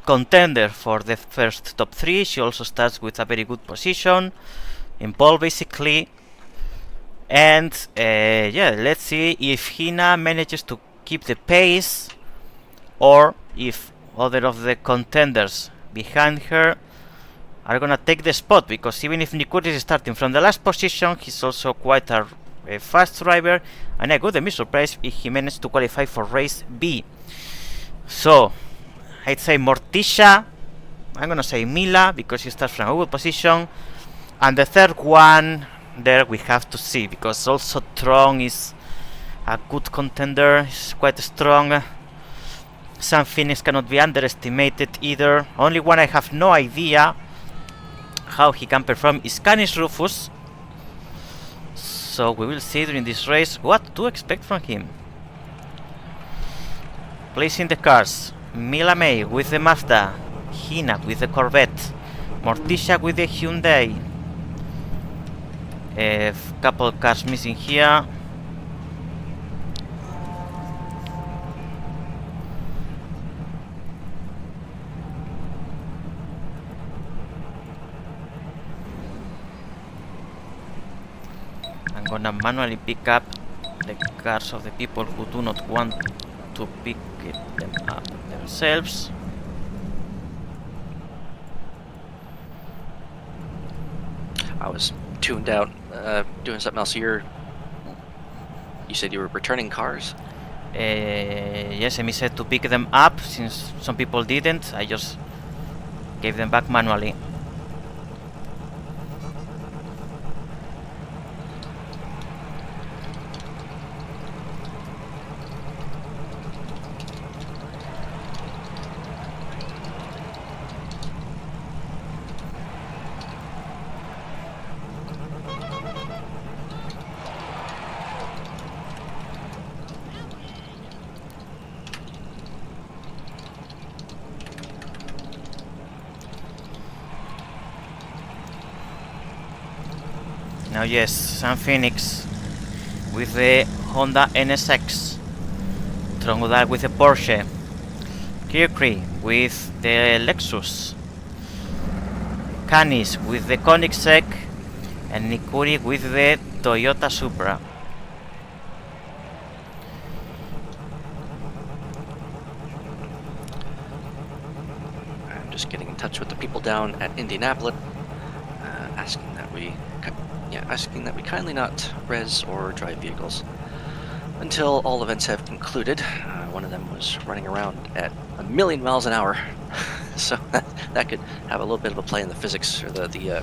contender for the first top 3. She also starts with a very good position in pole basically. And yeah, let's see if Hina manages to keep the pace, or if other of the contenders behind her are gonna take the spot, because even if Nikuri is starting from the last position, he's also quite a fast driver, and I wouldn't be surprised if he managed to qualify for race B. So I'd say Morticia, I'm gonna say Mila because she starts from a good position, and the third one there we have to see, because also Tron is a good contender, he's quite strong. Sam Phoenix cannot be underestimated either. Only one I have no idea how he can perform is Canis Rufus, so we will see during this race what to expect from him. Placing the cars: Mila May with the Mazda, Hina with the Corvette, Morticia with the Hyundai. A couple cars missing here. I'm gonna manually pick up the cars of the people who do not want to pick them up themselves. I was tuned out doing something else. You said you were returning cars? Yes, Emi said to pick them up, since some people didn't. I just gave them back manually. Now yes, Sam Phoenix with the Honda NSX, Trongodal with the Porsche, Kirkri with the Lexus, Canis with the Koenigsegg, and Nikuri with the Toyota Supra. I'm just getting in touch with the people down at Indianapolis, asking that we kindly not res or drive vehicles until all events have concluded. One of them was running around at 1,000,000 miles an hour, so that could have a little bit of a play in the physics or the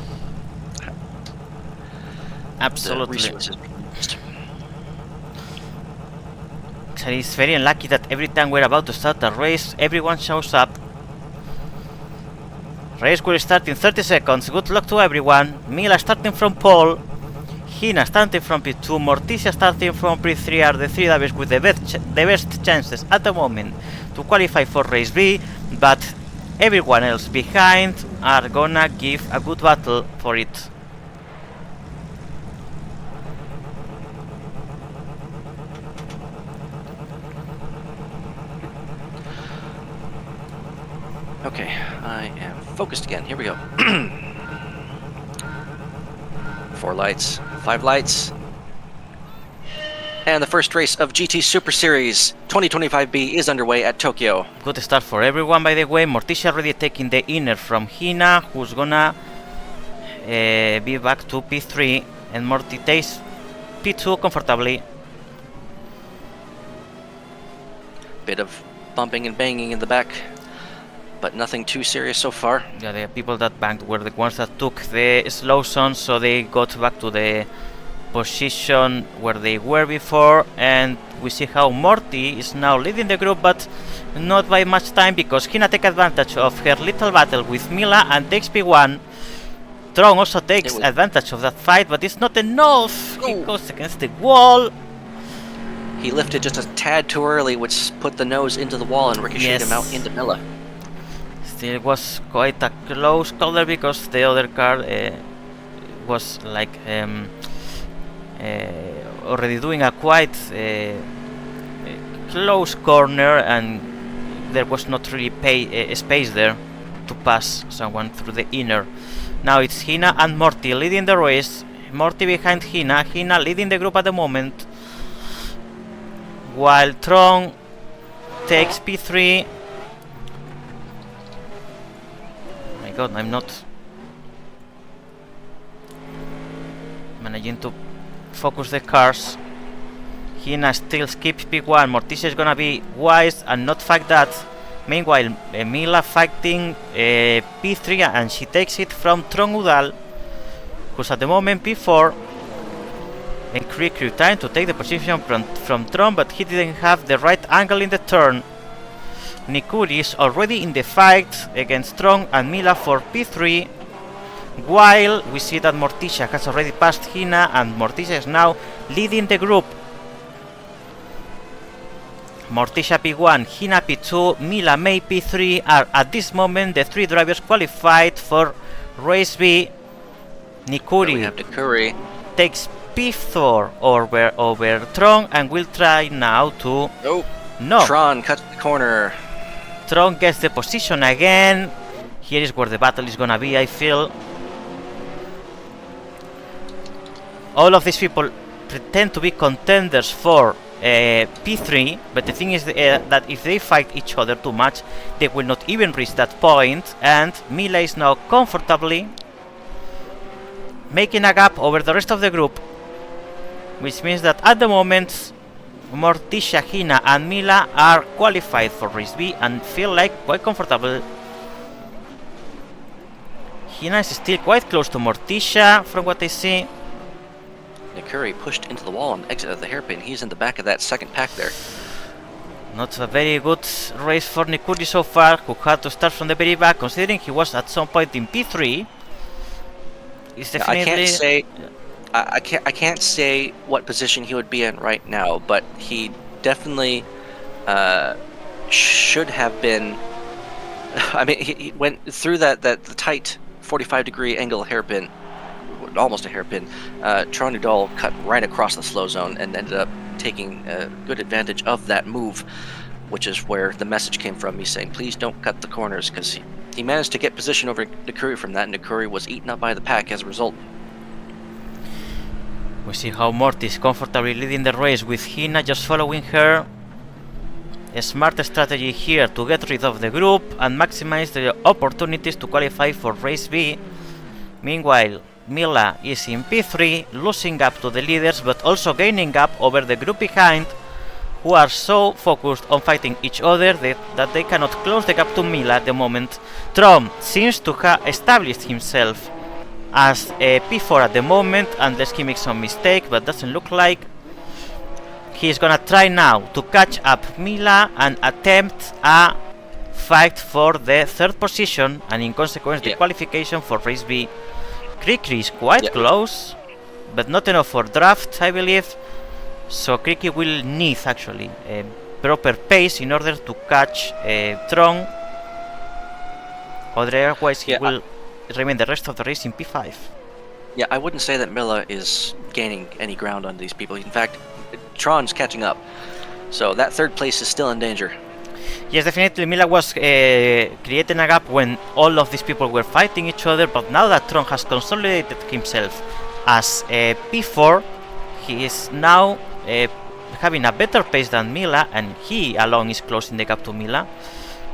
Absolutely. resources. So it's very unlucky that every time we're about to start a race, everyone shows up. Race will start in 30 seconds. Good luck to everyone. Mila starting from pole, Hina starting from P2, Morticia starting from P3 are the three drivers with the best chances at the moment to qualify for race B, but everyone else behind are gonna give a good battle for it. Okay, I am focused again. Here we go. 4 lights, 5 lights. And the first race of GT Super Series 2025B is underway at Tokyo. Good start for everyone, by the way. Morticia already taking the inner from Hina, who's gonna be back to P3, and Morty takes P2 comfortably. Bit of bumping and banging in the back, but nothing too serious so far. Yeah, the people that banked were the ones that took the slow zone, so they got back to the position where they were before, and we see how Morty is now leading the group, but not by much time, because Hina takes advantage of her little battle with Mila and takes P1. Tron also takes advantage of that fight, but it's not enough. He goes against the wall. He lifted just a tad too early, which put the nose into the wall and ricocheted him out into Mila. Still, it was quite a close call there, because the other car was like already doing a quite close corner, and there was not really space there to pass someone through the inner. Now it's Hina and Morty leading the race. Morty behind Hina, Hina leading the group at the moment, while Tron takes P3. Oh my god, I'm not managing to focus the cars. Hina still skips P1. Morticia is gonna be wise and not fight that. Meanwhile, Mila fighting P3, and she takes it from Trongodal, who's at the moment P4. And Krikri trying to take the position from Tron, but he didn't have the right angle in the turn. Nikuri is already in the fight against Tron and Mila for P3, while we see that Morticia has already passed Hina, and Morticia is now leading the group. Morticia P1, Hina P2, Mila May P3 are at this moment the three drivers qualified for race B. Nikuri takes P4 over Tron, and will try now to... No! Tron cuts the corner. Tron gets the position again. Here is where the battle is gonna be, I feel. All of these people pretend to be contenders for P3, but the thing is that if they fight each other too much, they will not even reach that point, and Mila is now comfortably making a gap over the rest of the group, which means that at the moment Morticia, Hina and Mila are qualified for race B and feel like quite comfortable. Hina is still quite close to Morticia from what I see. Nikuri pushed into the wall and exited the hairpin. He's in the back of that second pack there. Not a very good race for Nikuri so far, who had to start from the very back, considering he was at some point in P3. It's definitely... I can't say what position he would be in right now, but he definitely should have been. I mean, he went through the tight 45-degree angle hairpin almost a hairpin. Tron Udall cut right across the slow zone and ended up taking good advantage of that move, which is where the message came from, me saying, please don't cut the corners, because he managed to get position over Nakuri from that, and Nakuri was eaten up by the pack as a result. We see how Morty is comfortably leading the race with Hina just following her. A smart strategy here to get rid of the group and maximize the opportunities to qualify for race B. Meanwhile, Mila is in P3, losing up to the leaders but also gaining up over the group behind, who are so focused on fighting each other that they cannot close the gap to Mila at the moment. Tron seems to have established himself as a P4 at the moment, unless he makes some mistake, but doesn't look like. He's gonna try now to catch up Mila and attempt a fight for the third position, and in consequence the qualification for race B. Krikri is quite close, but not enough for draft, I believe. So Krikri will need actually a proper pace in order to catch Tron. Otherwise he will remain the rest of the race in P5. Yeah, I wouldn't say that Mila is gaining any ground on these people. In fact, Tron's catching up. So that third place is still in danger. Yes, definitely Mila was creating a gap when all of these people were fighting each other, but now that Tron has consolidated himself as a P4, he is now having a better pace than Mila, and he alone is closing the gap to Mila.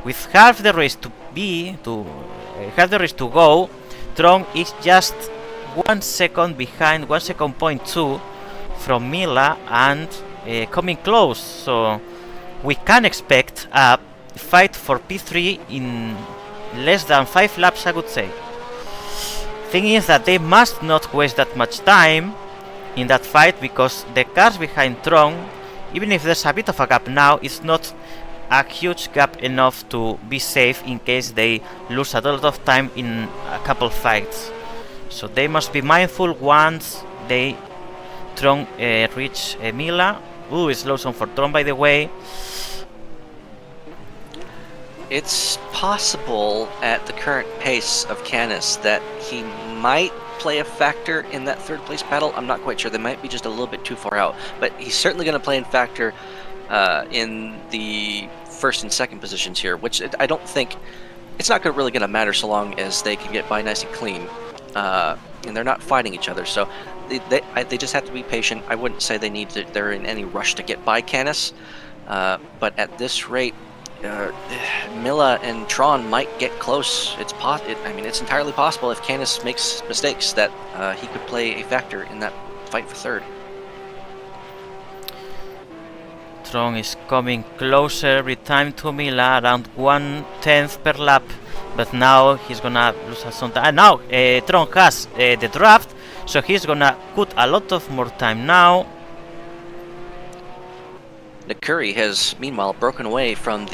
With half the race to go, Tron is just 1 second behind, 1 second point 2 from Mila, and coming close. So we can expect a fight for P3 in less than 5 laps, I would say. Thing is that they must not waste that much time in that fight, because the cars behind Tron, even if there's a bit of a gap now, it's not a huge gap enough to be safe in case they lose a lot of time in a couple fights. So they must be mindful once they Tron reach Mila. Ooh, it's slow zone for Tron, by the way. It's possible at the current pace of Canis that he might play a factor in that third place battle. I'm not quite sure. They might be just a little bit too far out, but he's certainly going to play in factor in the first and second positions here, which I don't think it's not really going to matter so long as they can get by nice and clean, and they're not fighting each other. So they just have to be patient. I wouldn't say they're in any rush to get by Canis, but at this rate, Mila and Tron might get close. It's entirely possible if Canis makes mistakes that he could play a factor in that fight for third. Tron is coming closer every time to Mila, around 1/10 per lap, but now he's gonna lose some time. Now Tron has the draft, so he's gonna cut a lot of more time now. Nakuri has meanwhile broken away from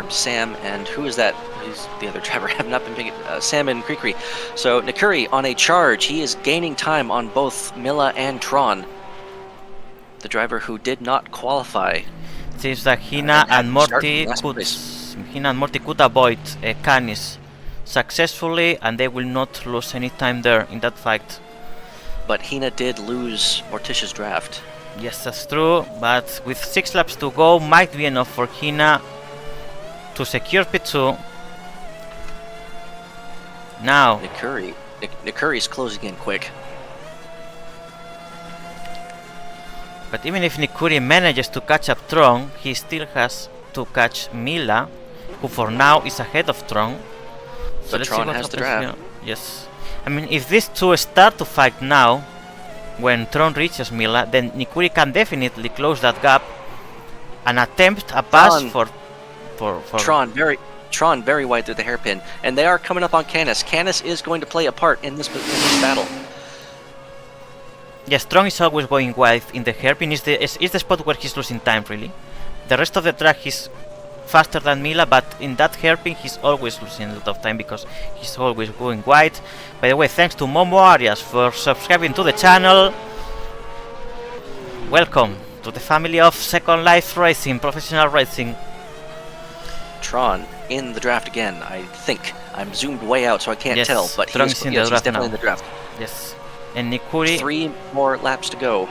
Sam, and who is that? Who's the other driver? I have not been picking Sam and Krikri. So Nakuri on a charge. He is gaining time on both Mila and Tron, the driver who did not qualify. It seems that Hina and Morty could avoid Canis successfully, and they will not lose any time there in that fight. But Hina did lose Morticia's draft. Yes, that's true, but with 6 laps to go, might be enough for Hina to secure P2. Now Nakuri is closing in quick. But even if Nakuri manages to catch up Tron, he still has to catch Mila, who for now is ahead of Tron. So let's Tron has the draft. Yes. I mean, if these two start to fight now, when Tron reaches Mila, then Nakuri can definitely close that gap and attempt a pass for Tron very wide through the hairpin, and they are coming up on Canis. Canis is going to play a part in this battle. Yes, Tron is always going wide in the hairpin. Is the spot where he's losing time, really. The rest of the track he's faster than Mila, but in that hairpin he's always losing a lot of time because he's always going wide. By the way, thanks to Momo Arias for subscribing to the channel. Welcome to the family of Second Life Racing, professional racing. Tron in the draft again, I think. I'm zoomed way out so I can't tell, but he's definitely in the draft. Yes. And Nikuri. 3 more laps to go.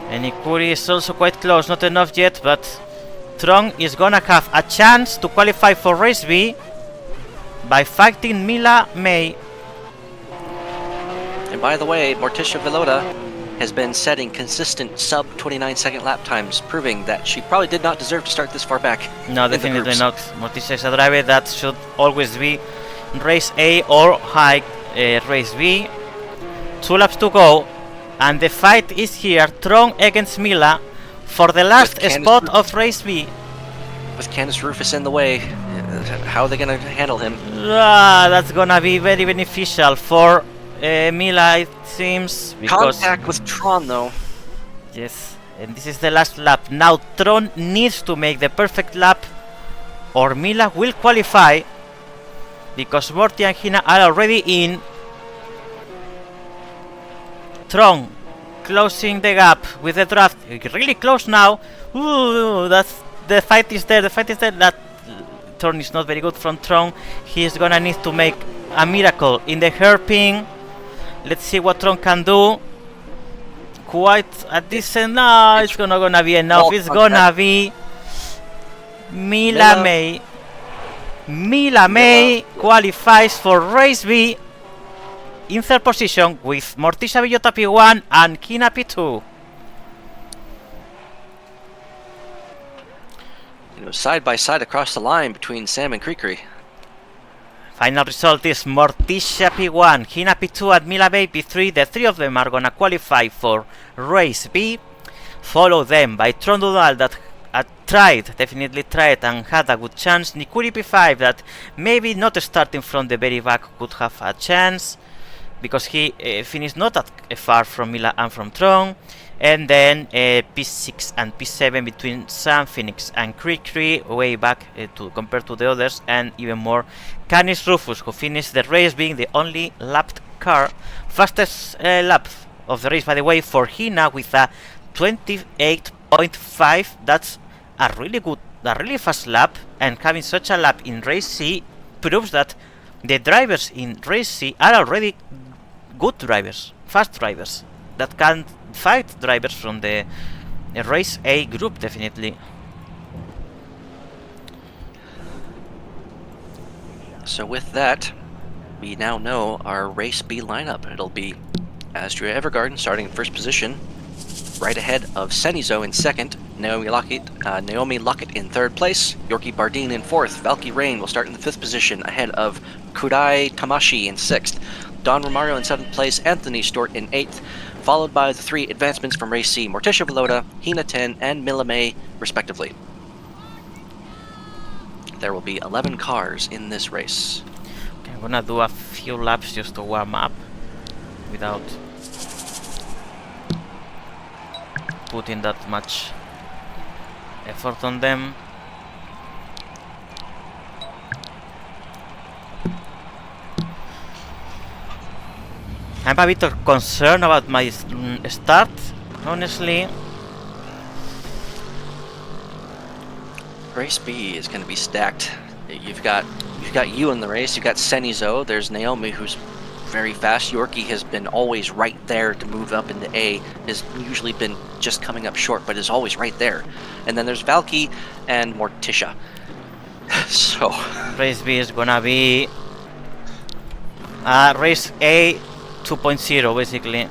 And Nikuri is also quite close, not enough yet, but Trong is gonna have a chance to qualify for race B by fighting Mila May. And by the way, Morticia Vilota has been setting consistent sub 29 second lap times, proving that she probably did not deserve to start this far back. No, in the definitely groups. not. Morticia is a driver that should always be race A or high race B. 2 laps to go, and the fight is here. Trong against Mila for the last With Candice spot of race B. With Candice Rufus in the way, how are they going to handle him? That's gonna be very beneficial for Mila, it seems. Because Contact with Tron, though. yes, and this is the last lap. Now Tron needs to make the perfect lap, or Mila will qualify, because Morty and Hina are already in. Tron closing the gap with the draft, really close now. Ooh, that's the fight is there. The fight is there. That turn is not very good from Tron. He is gonna need to make a miracle in the hairpin. Let's see what Tron can do. Quite a decent. No, it's not gonna be enough. It's gonna be Mila May. Mila May qualifies for race B in third position with Morticia Vilota P1 and Kina P2. Side by side across the line between Sam and Krikri. Final result is Morticia P1, Hina P2 and Mila May P3. The three of them are gonna qualify for race B. Follow them by Tron Dudal that definitely tried and had a good chance. Nikuri P5 that maybe not starting from the very back could have a chance, because he finished not that far from Mila and from Tron. And then P6 and P7 between Sam, Phoenix and Krikri, way back compared to the others, and even more Canis Rufus, who finished the race being the only lapped car. Fastest lap of the race, by the way, for Hina with a 28.5. That's a really fast lap, and having such a lap in race C proves that the drivers in race C are already good drivers, fast drivers that can fight drivers from the race A group, definitely. So with that, we now know our race B lineup. It'll be Astria Evergarden starting in first position, right ahead of Senizo in second, Naomi Lockett in third place, Yorkie Bardeen in fourth, Valky Rain will start in the fifth position ahead of Kudai Tamashi in sixth, Don Romario in seventh place, Anthony Stort in eighth, followed by the three advancements from race C, Morticia Vilota, Hina 10, and Mila May, respectively. There will be 11 cars in this race. Okay, I'm gonna do a few laps just to warm up without putting that much effort on them. I'm a bit concerned about my start, honestly. Race B is going to be stacked. You've got you in the race. You've got Senizo. There's Naomi, who's very fast. Yorkie has been always right there to move up into A. Has usually been just coming up short, but is always right there. And then there's Valky and Morticia. So Race B is gonna be race A 2.0, basically.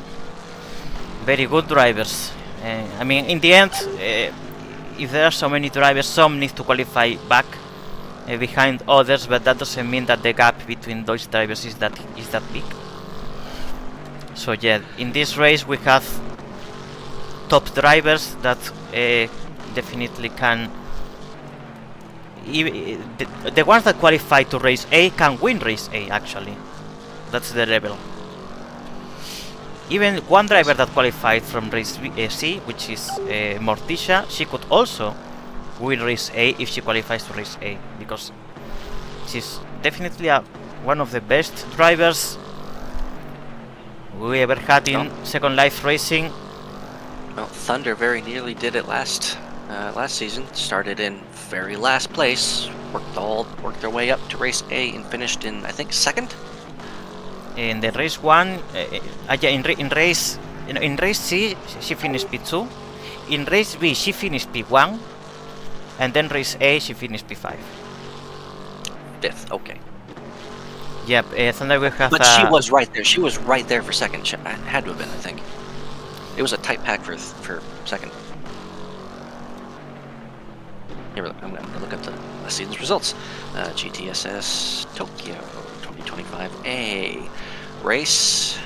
Very good drivers. I mean, in the end, if there are so many drivers, some need to qualify back behind others, but that doesn't mean that the gap between those drivers is that big. So yeah, in this race we have top drivers that definitely can. The ones that qualify to race A can win race A, actually. That's the level. Even one driver that qualified from race C, which is Morticia, she could also win race A if she qualifies to race A, because she's definitely one of the best drivers we ever had in Second Life Racing. Well, Thunder very nearly did it last season. Started in very last place, worked their way up to race A and finished in, I think, second. In the race 1, yeah, in race C, she finished P2. In race B, she finished P1. And then race A, she finished P5. 5th, okay. Yep, Thunderwave has But she was right there. She was right there for second. She had to have been, I think. It was a tight pack for second. Here, I'm going to look up the season's results. GTSS Tokyo 2025A. Race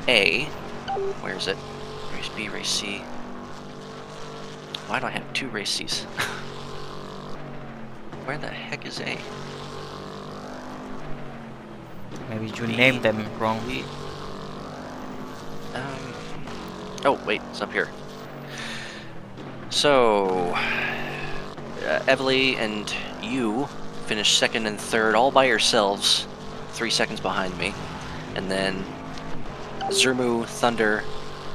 A. Where is it? Race B, race C. Why do I have 2 race C's? Where the heck is A? Maybe you named them wrong. Oh, wait, it's up here. So, Evely and you finished 2nd and 3rd all by yourselves, 3 seconds behind me. And then Zermu, Thunder,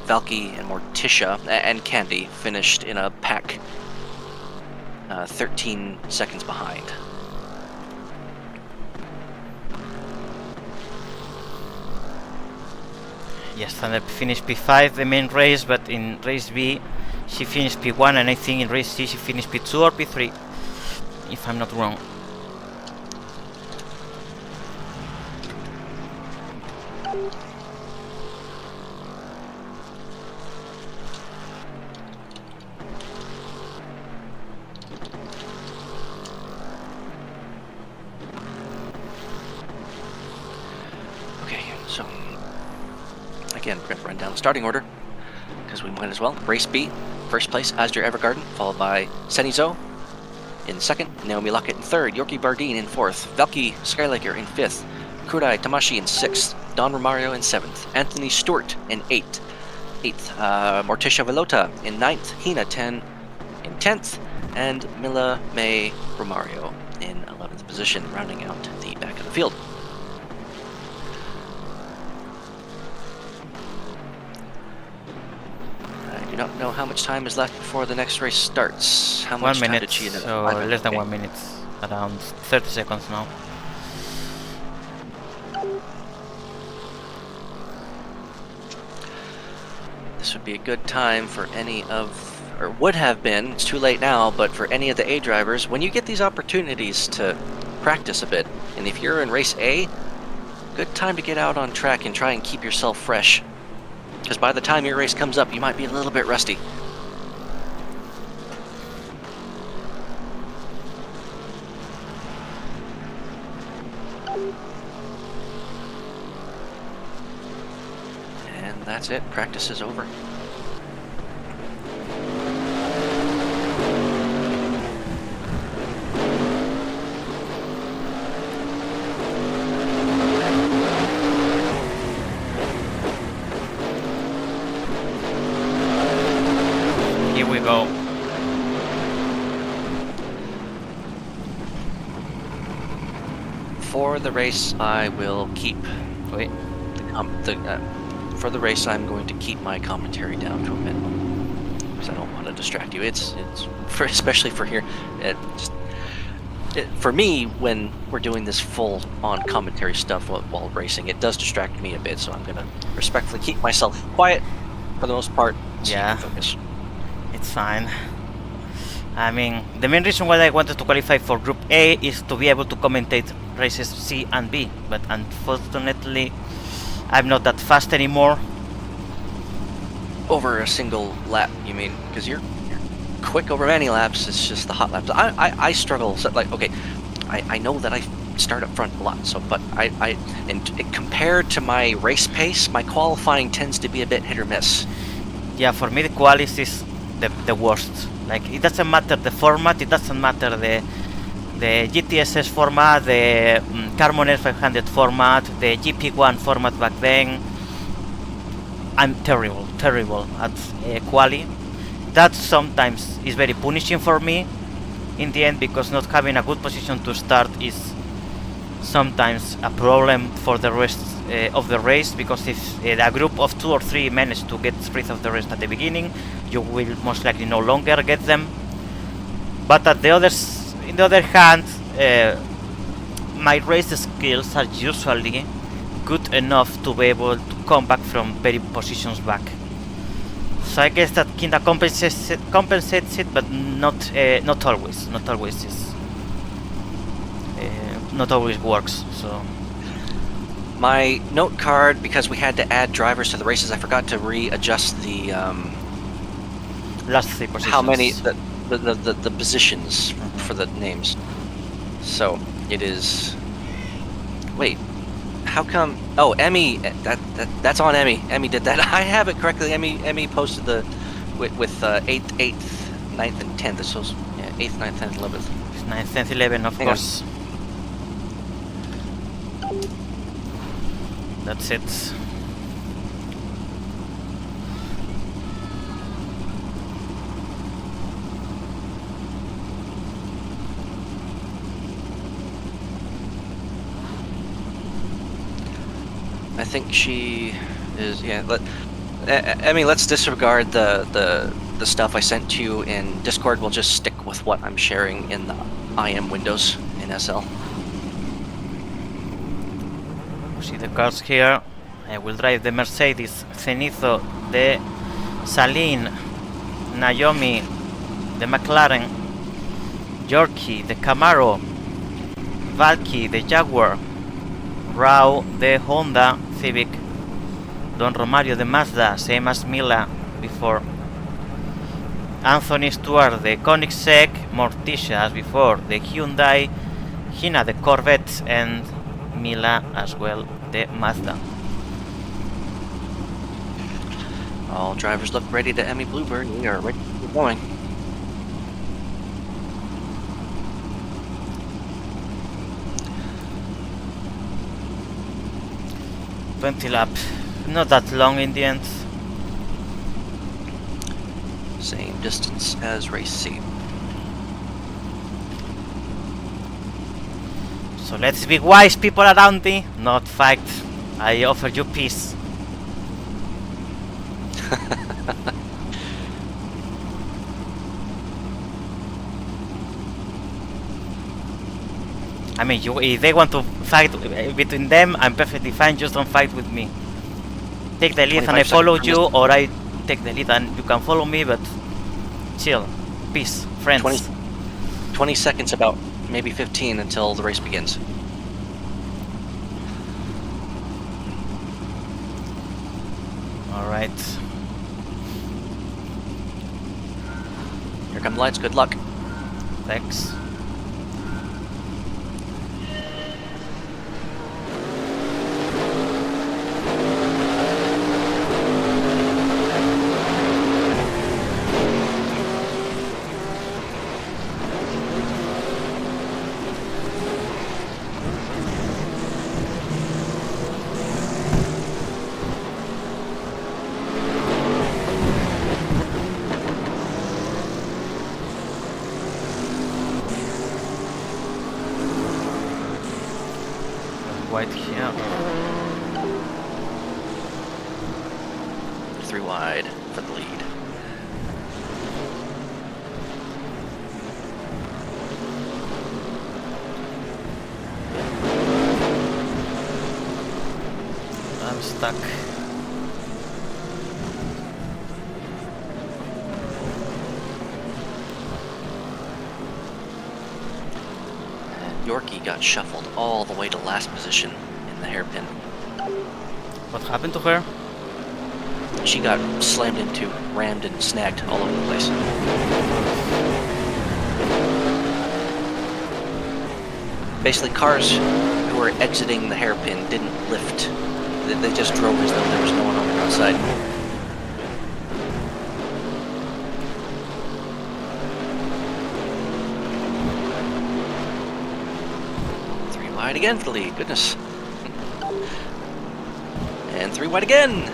Valky, and Morticia, and Candy finished in a pack 13 seconds behind. Yes, Thunder finished P5 the main race, but in race B she finished P1, and I think in race C she finished P2 or P3, if I'm not wrong. Okay, so again, we're going to run down the starting order because we might as well. Race B, first place, Azure Evergarden, followed by Senizo in 2nd, Naomi Lockett in 3rd, Yorkie Bardeen in 4th, Valky Skylaker in 5th, Kurai Tamashi in 6th, Don Romario in 7th, Anthony Stewart in 8th, Morticia Velota in 9th, Hina 10 in 10th, and Mila May Romario in 11th position, rounding out the back of the field. I do not know how much time is left before the next race starts. How much 1 time minute, did she end up? so 5 minutes, less than okay. 1 minute, around 30 seconds now. This would be a good time for any of, or would have been, it's too late now, but for any of the A drivers, when you get these opportunities to practice a bit, and if you're in race A, good time to get out on track and try and keep yourself fresh. Because by the time your race comes up, you might be a little bit rusty. And that's it, practice is over. Here we go. For the race, I will keep Wait. for the race, I'm going to keep my commentary down to a minimum because I don't want to distract you. It's for, especially for here. For me, when we're doing this full-on commentary stuff while racing, it does distract me a bit. So I'm gonna respectfully keep myself quiet for the most part. So Yeah. you can focus. It's fine. I mean, the main reason why I wanted to qualify for Group A is to be able to commentate races C and B, but unfortunately, I'm not that fast anymore. Over a single lap, you mean? Because you're quick over many laps. It's just the hot laps. I struggle. So, like, okay, I know that I start up front a lot. So, but compared to my race pace, my qualifying tends to be a bit hit or miss. Yeah, for me the qualis is the worst. Like, it doesn't matter the format, it doesn't matter the GTSS format, the Carbon F500 format, the GP1 format back then. I'm terrible at quali. That sometimes is very punishing for me in the end, because not having a good position to start is sometimes a problem for the rest of the race, because if a group of 2 or 3 manage to get rid of the rest at the beginning, you will most likely no longer get them. But on the other hand, my race skills are usually good enough to be able to come back from very positions back. So I guess that kinda compensates it, but not always. Not always is. Not always works. So My note card, because we had to add drivers to the races, I forgot to readjust the last 3 positions. how many the positions for the names. So it is. Wait, how come? Oh, Emmy. That's on Emmy. Emmy did that. I have it correctly. Emmy posted the with 8th, 9th, and 10th. So yeah, 8th, 9th, 10th, 11th. 9th, 10th, 11th, of Hang on. course. That's it. I think she is. Yeah. Emmy, let's disregard the stuff I sent to you in Discord. We'll just stick with what I'm sharing in the IM windows in SL. See the cars here. I will drive the Mercedes, Zenitho, the Saline, Naomi, the McLaren, Yorkie, the Camaro, Valky, the Jaguar, Rao, the Honda Civic, Don Romario, the Mazda, same as Mila before, Anthony Stewart, the Koenigsegg, Morticia as before, the Hyundai, Hina, the Corvette, and Mila as well, the Mazda. All drivers look ready to Emmy Bluebird. We are ready to get going. $20 lap, not that long in the end. Same distance as race C. So let's be wise, people around me, not fight. I offer you peace. I mean, if they want to fight between them, I'm perfectly fine, just don't fight with me. Take the lead and I follow you, or I take the lead and you can follow me, but chill. Peace, friends. 20 seconds, about maybe 15 until the race begins. Alright. Here come the lights, good luck. Thanks. White here. 3 wide for the lead. I'm stuck. Yorkie got shuffled all the way to last position in the hairpin. What happened to her? She got slammed into, rammed, and snagged all over the place. Basically, cars who were exiting the hairpin didn't lift. They just drove as though there was no one on the outside. Wide again for the lead, goodness. And 3 wide again.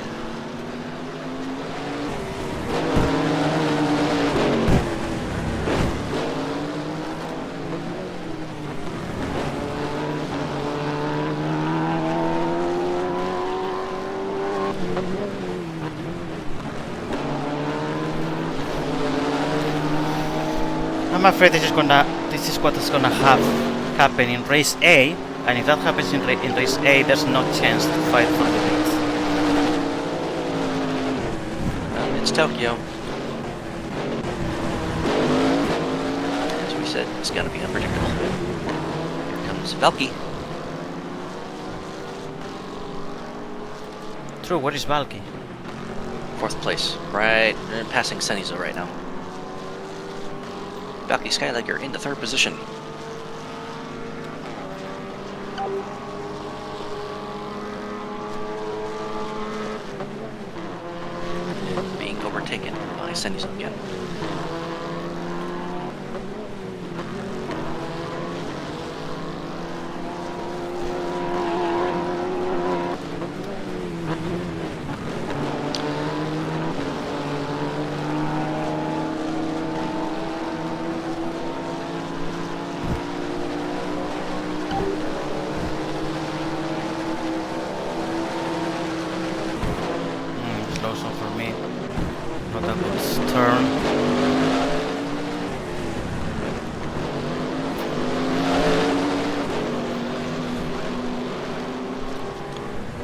I'm afraid this is what is gonna happen in race A. And if that happens in race A, there's no chance to fight for the lead. It's Tokyo. As we said, it's gonna be unpredictable. Here comes Valky. True, where is Valky? 4th place, right, passing Senizo right now. Valky Skylager into 3rd position. Being overtaken by Senizo again. Slow zone for me. Not a good turn.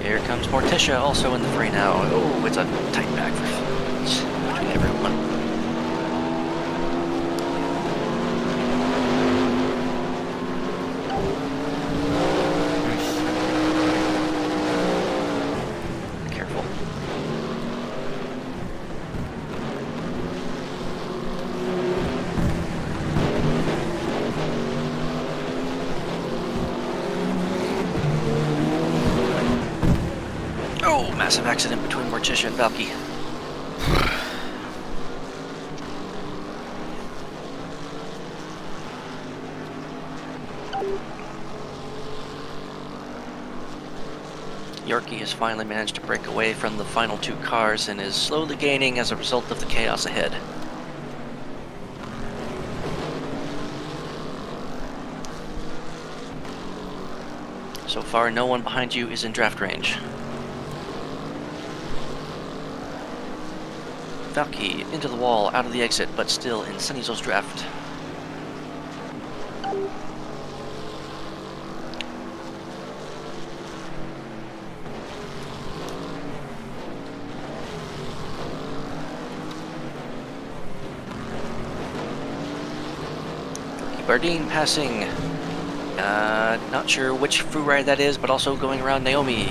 Here comes Morticia, also in the fray now. Oh, it's a tight back between everyone. Careful. Oh, massive accident between Morticia and Valky. Yorkie has finally managed to break away from the final 2 cars and is slowly gaining as a result of the chaos ahead. So far, no one behind you is in draft range. Valky into the wall, out of the exit, but still in Senizo's draft. Bardeen passing. Not sure which free ride that is, but also going around Naomi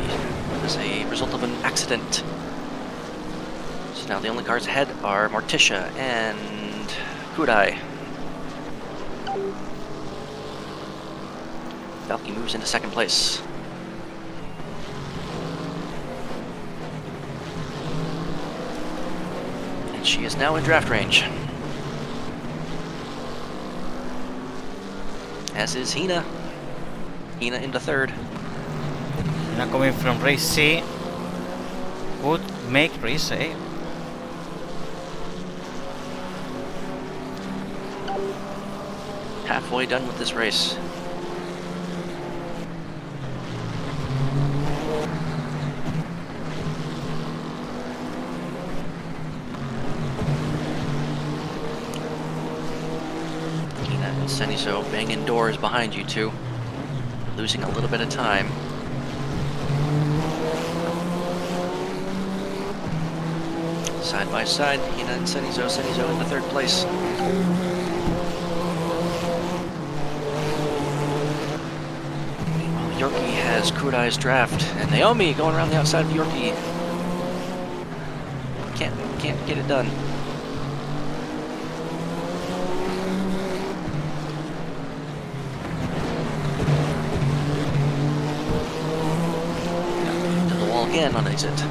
as a result of an accident. So now the only cars ahead are Morticia and Kudai. Valky moves into 2nd place. And she is now in draft range. As is Hina. Hina into 3rd. Now coming from race C. Would make race A. Halfway done with this race. Hina and Senizo banging doors behind you two. Losing a little bit of time. Side by side, Hina and Senizo. Senizo in the 3rd place. Meanwhile, Yorkie has Kudai's draft, and Naomi going around the outside of Yorkie. Can't get it done. To the wall again on exit.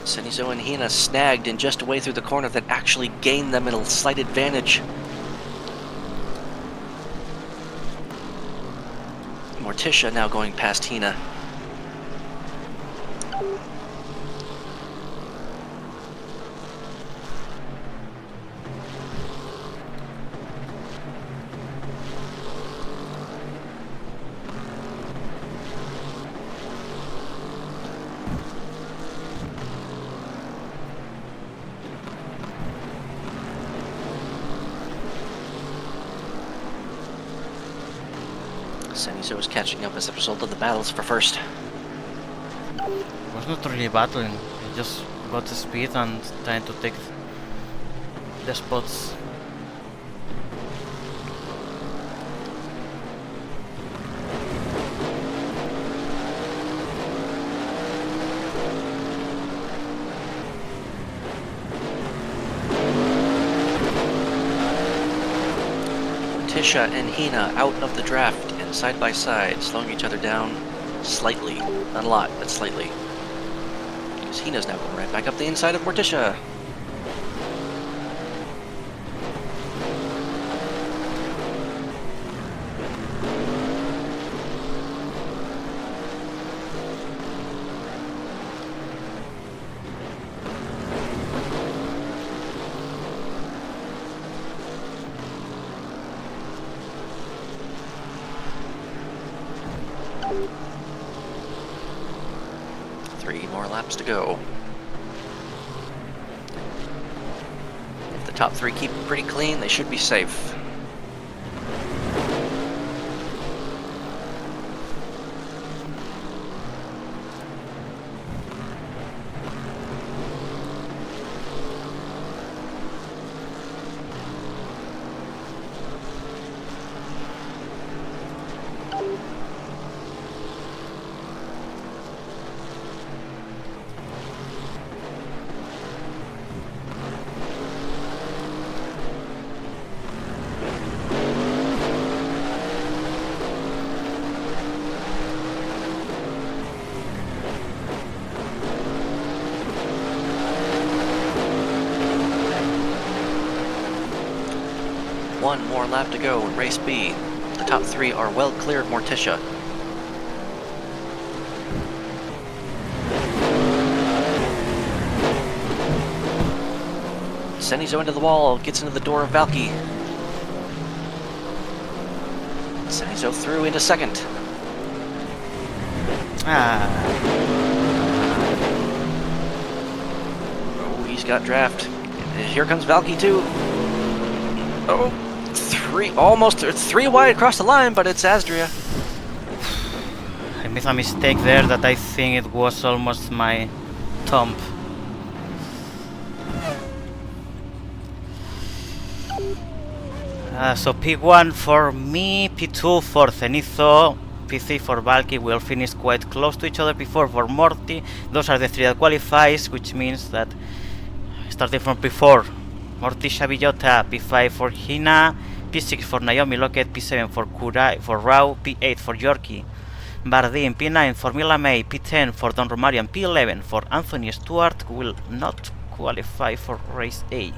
Senizo and Hina snagged in just a way through the corner that actually gained them a slight advantage. Morticia now going past Hina. Senizo is catching up as a result of the battles for first. It was not really battling. I just got the speed and trying to take the spots. Tisha and Hina out of the draft and side by side, slowing each other down slightly. Not a lot, but slightly. Because Hina's now going right back up the inside of Morticia. Three more laps to go. If the top three keep it pretty clean, they should be safe. One more lap to go in race B. The top three are well clear of Morticia. Senizo into the wall, gets into the door of Valky. Senizo through into second. Oh, he's got draft. Here comes Valky too. Oh, almost three wide across the line, but it's Azdria. I made a mistake there that I think it was almost my thumb. So P1 for me, P2 for Zenitho, P3 for Valky. We'll finish quite close to each other. P4 for Morty. Those are the three that qualifies, which means that starting from P4, Morticia Villota, P5 for Hina, P6 for Naomi Lockett, P7 for Kurai, for Rao, P8 for Yorkie Bardeen, P9 for Mila May, P10 for Don Romario, and P11 for Anthony Stewart, who will not qualify for race A.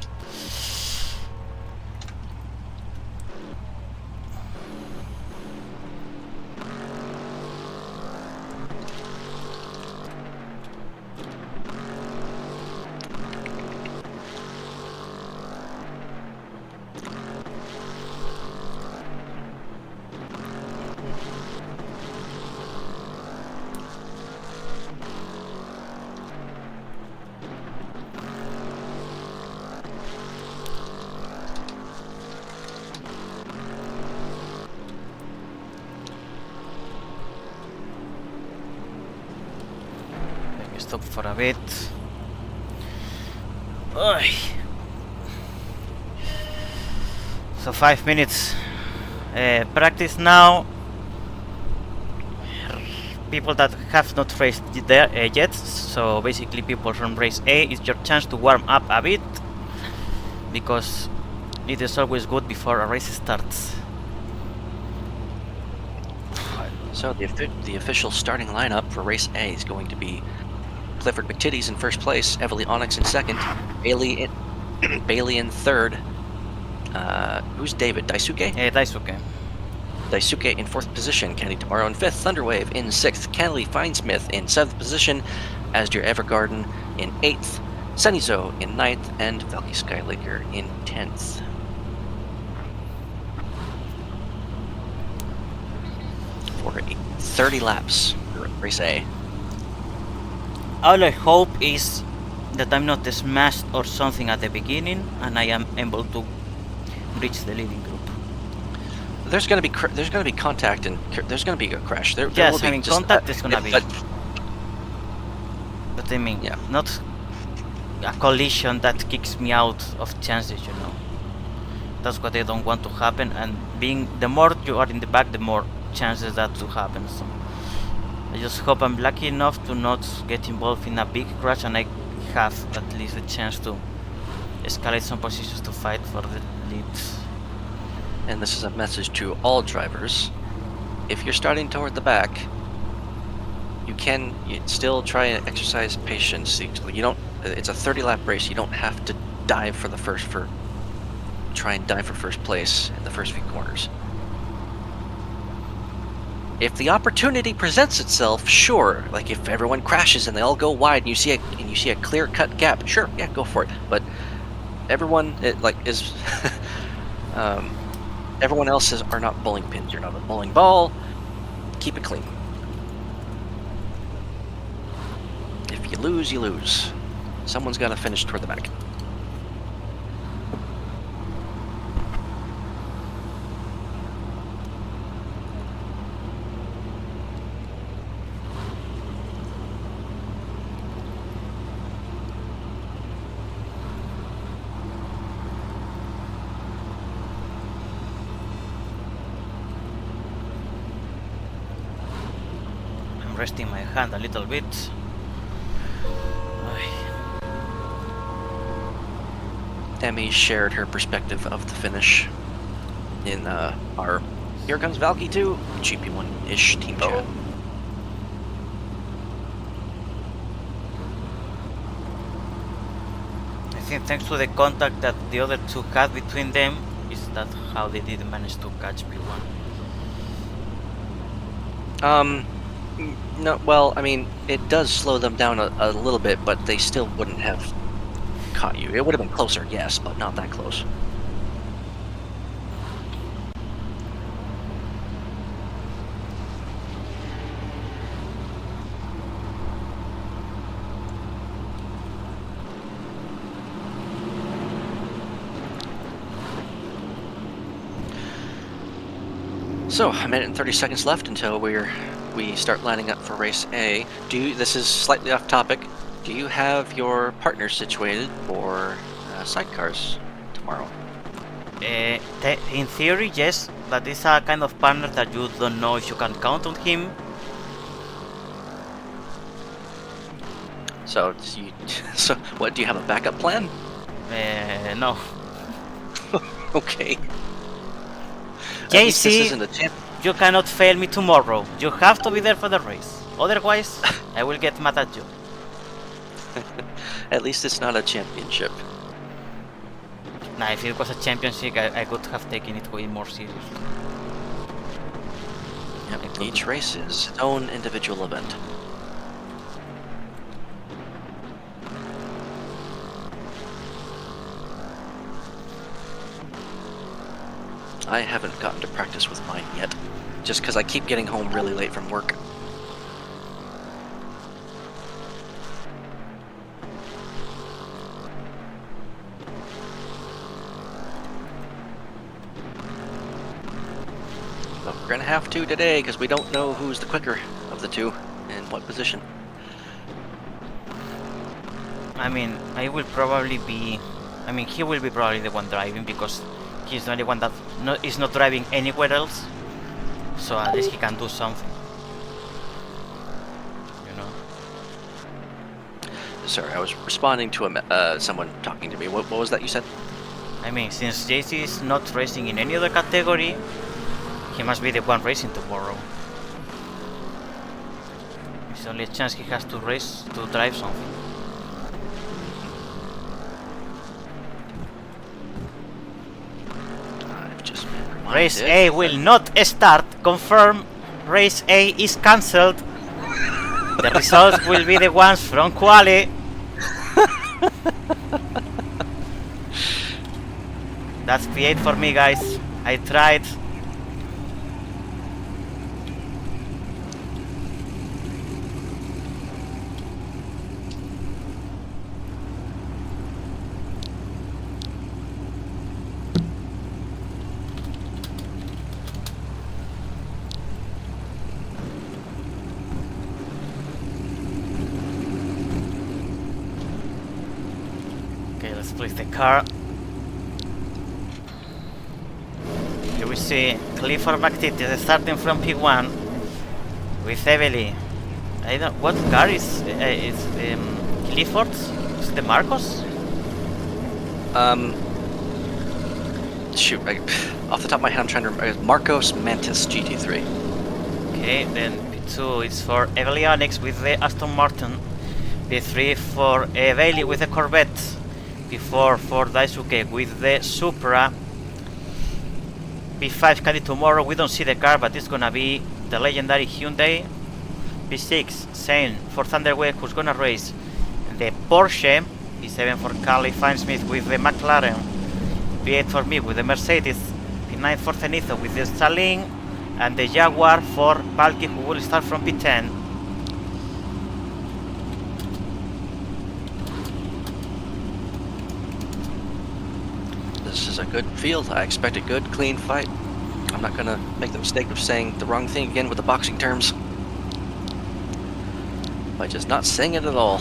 Stop for a bit. Oy. So 5 minutes practice now. People that have not raced there yet, so basically people from race A, it's your chance to warm up a bit, because it is always good before a race starts. So the official starting lineup for race A is going to be Clifford McTitties in first place, Evely Onyx in second, Bailey in third. Who's David? Daisuke? Daisuke. Daisuke in fourth position, Kenny Tomorrow in fifth, Thunderwave in sixth, Kennedy Finesmith in seventh position, Asdir Evergarden in eighth, Senizo in ninth, and Valky Skylaker in 10th. For 30 laps for race A. All I hope is that I'm not smashed or something at the beginning and I am able to reach the leading group. there's gonna be contact and there's gonna be a crash. There will Yes, be I mean just, contact is gonna be. but But I mean, Yeah. not a collision that kicks me out of chances, you know. That's what I don't want to happen, and being the more you are in the back, the more chances that to happen. So I just hope I'm lucky enough to not get involved in a big crash, and I have at least a chance to escalate some positions to fight for the leads. and this is a message to all drivers: if you're starting toward the back, you still try and exercise patience. You don't. It's a 30-lap race. You don't have to dive for try and dive for first place in the first few corners. If the opportunity presents itself, sure. Like if everyone crashes and they all go wide, and you see a clear-cut gap, sure, yeah, go for it. But everyone is everyone else are not bowling pins. You're not a bowling ball. Keep it clean. If you lose, you lose. Someone's got to finish toward the back. I'm resting my hand a little bit. Emmy shared her perspective of the finish in our Here Comes Valky 2 GP1-ish team chat. I think thanks to the contact that the other two had between them, is that how they did manage to catch P1. No, well, I mean, it does slow them down a little bit, but they still wouldn't have caught you. It would have been closer, yes, but not that close. So, a minute and 30 seconds left until we start lining up for race A. This is slightly off topic. Do you have your partner situated for sidecars tomorrow? In theory, yes, but it's a kind of partner that you don't know if you can count on him. So, so what? Do you have a backup plan? No. Okay. At least this JC, isn't a champ. you cannot fail me tomorrow. You have to be there for the race. Otherwise, I will get mad at you. At least it's not a championship. Nah, if it was a championship, I could have taken it way more seriously. Yep. Each race is its own individual event. I haven't gotten to practice with mine yet, just because I keep getting home really late from work. But we're gonna have to today, because we don't know who's the quicker of the two and what position. I mean, he will probably be the one driving, because he's the only one that is not driving anywhere else. So at least he can do something. You know. Sorry, I was responding to someone talking to me. What was that you said? I mean, since JC is not racing in any other category, he must be the one racing tomorrow. It's the only chance he has to drive something. I've just been reminded. Race A will not start. Confirm. Race A is cancelled. The results will be the ones from quali. That's P8 for me, guys. I tried. Okay, let's place the car. Here we see Clifford McTeeth starting from P1 with Evely. I don't. What car is Clifford's? Is it the Marcos? Shoot, off the top of my head, I'm trying to remember. Marcos Mantis GT3. Okay, then P2 is for Evely Onyx with the Aston Martin. P3 for Bailey with the Corvette. P4 for Daisuke with the Supra. P5 Caddy tomorrow, we don't see the car, but it's gonna be the legendary Hyundai. P6 same for Thunderwave, who's gonna race the Porsche. P7 for Carly Finesmith with the McLaren. P8 for me with the Mercedes. P9 for Zenitho with the Stalin. And the Jaguar for Palki, who will start from P10. This is a good field. I expect a good, clean fight. I'm not gonna make the mistake of saying the wrong thing again with the boxing terms. By just not saying it at all.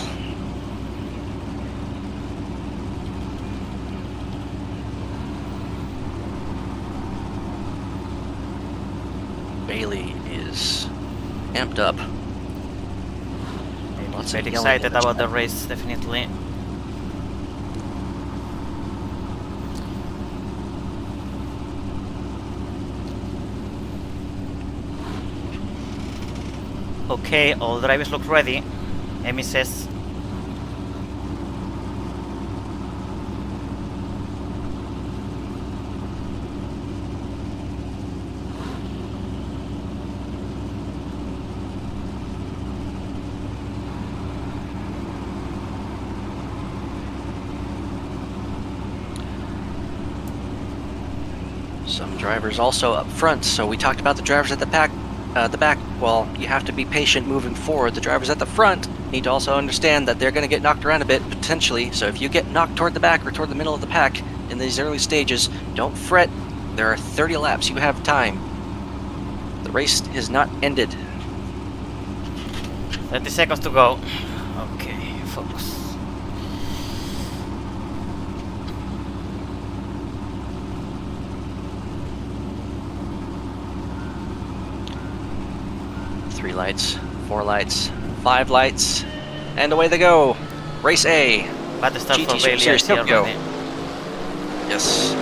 Bailey is amped up. Lots Very of yelling excited in this about the one. race, definitely. Okay, all drivers look ready. Emi says. Some drivers also up front, so we talked about the drivers at the back. Well, you have to be patient moving forward. The drivers at the front need to also understand that they're going to get knocked around a bit, potentially. So if you get knocked toward the back or toward the middle of the pack in these early stages, don't fret. There are 30 laps. You have time. The race is not ended. 30 seconds to go. Okay, focus. Three lights, 4 lights, 5 lights, and away they go. Race A. But the start GT for Bailey, I Series see Tokyo. already. Yes.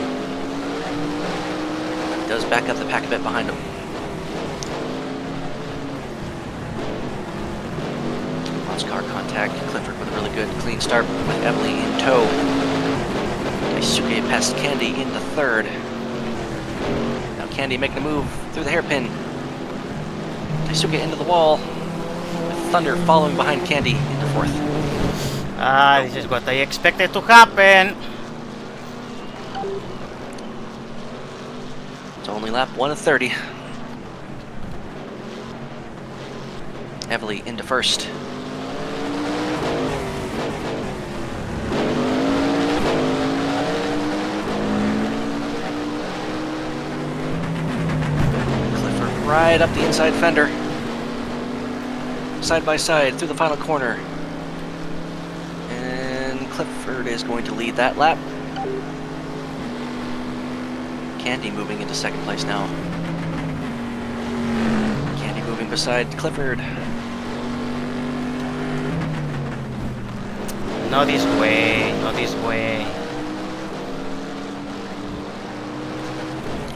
Does back up the pack a bit behind him. Lost car contact. Clifford with a really good clean start with Emily in tow. Daisuke past Candy in the third. Now Candy making a move through the hairpin. Daisuke into the wall. With Thunder following behind Candy into fourth. Ah, this is what I expected to happen. It's only lap 1 of 30. Heavily into first. Clifford right up the inside fender. Side by side through the final corner. And Clifford is going to lead that lap. Candy moving into second place now. Candy moving beside Clifford. Not this way, not this way.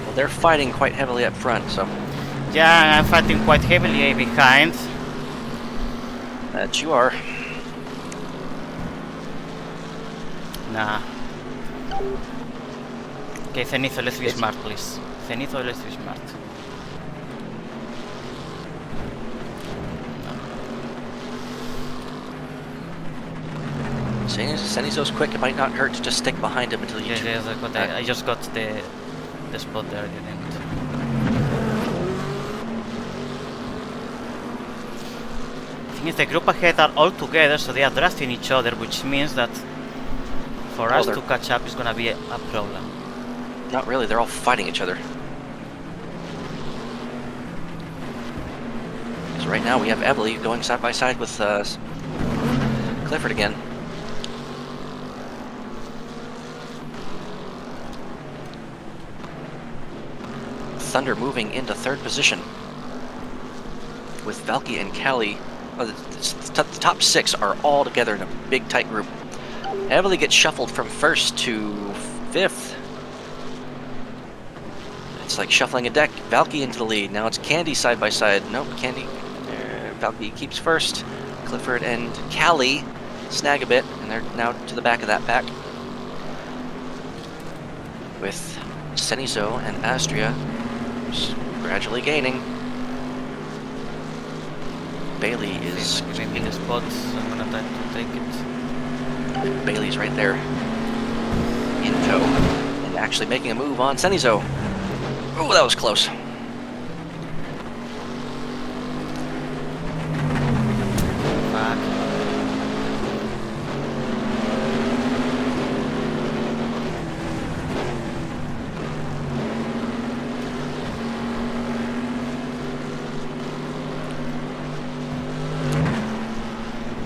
Well, they're fighting quite heavily up front, so Yeah, I'm fighting quite heavily behind. that you are. Nah. Okay, Zenitho, let's be It's- smart, please. Zenitho, let's be smart. Senizo's quick, it might not hurt to just stick behind him until you Yes, yes, I just got the spot there, didn't. The thing is, the group ahead are all together, so they are drafting each other, which means that for Oh, us they're- to catch up is gonna be a problem. Not really, they're all fighting each other. Because right now we have Ebely going side by side with Clifford again. Thunder moving into third position. With Valky and Callie, the top 6 are all together in a big tight group. Evely gets shuffled from 1st to 5th. It's like shuffling a deck. Valky into the lead. Now it's Candy side by side. Nope, Candy. Valky keeps 1st. Clifford and Callie snag a bit, and they're now to the back of that pack. With Senizo and Astria gradually gaining. Bailey is in the spots. I'm gonna try to take it. Bailey's right there in tow and actually making a move on Senizo. Oh, that was close. Fuck.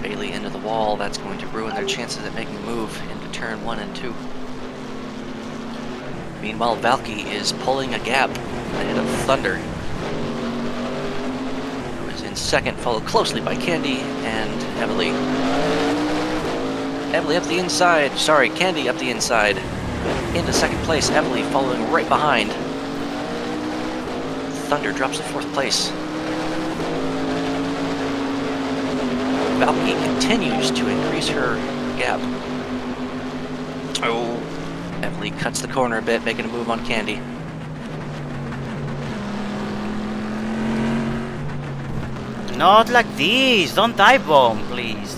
Bailey into the wall. That's going to ruin their chances at making a move into turn 1 and 2. Meanwhile, Valky is pulling a gap ahead of Thunder, who is in 2nd, followed closely by Candy and Evely. Evely up the inside. Sorry, Candy up the inside. Into 2nd place, Evely following right behind. Thunder drops to 4th place. Valky continues to increase her gap. Oh. Evely cuts the corner a bit, making a move on Candy. Not like this! Don't dive bomb, please!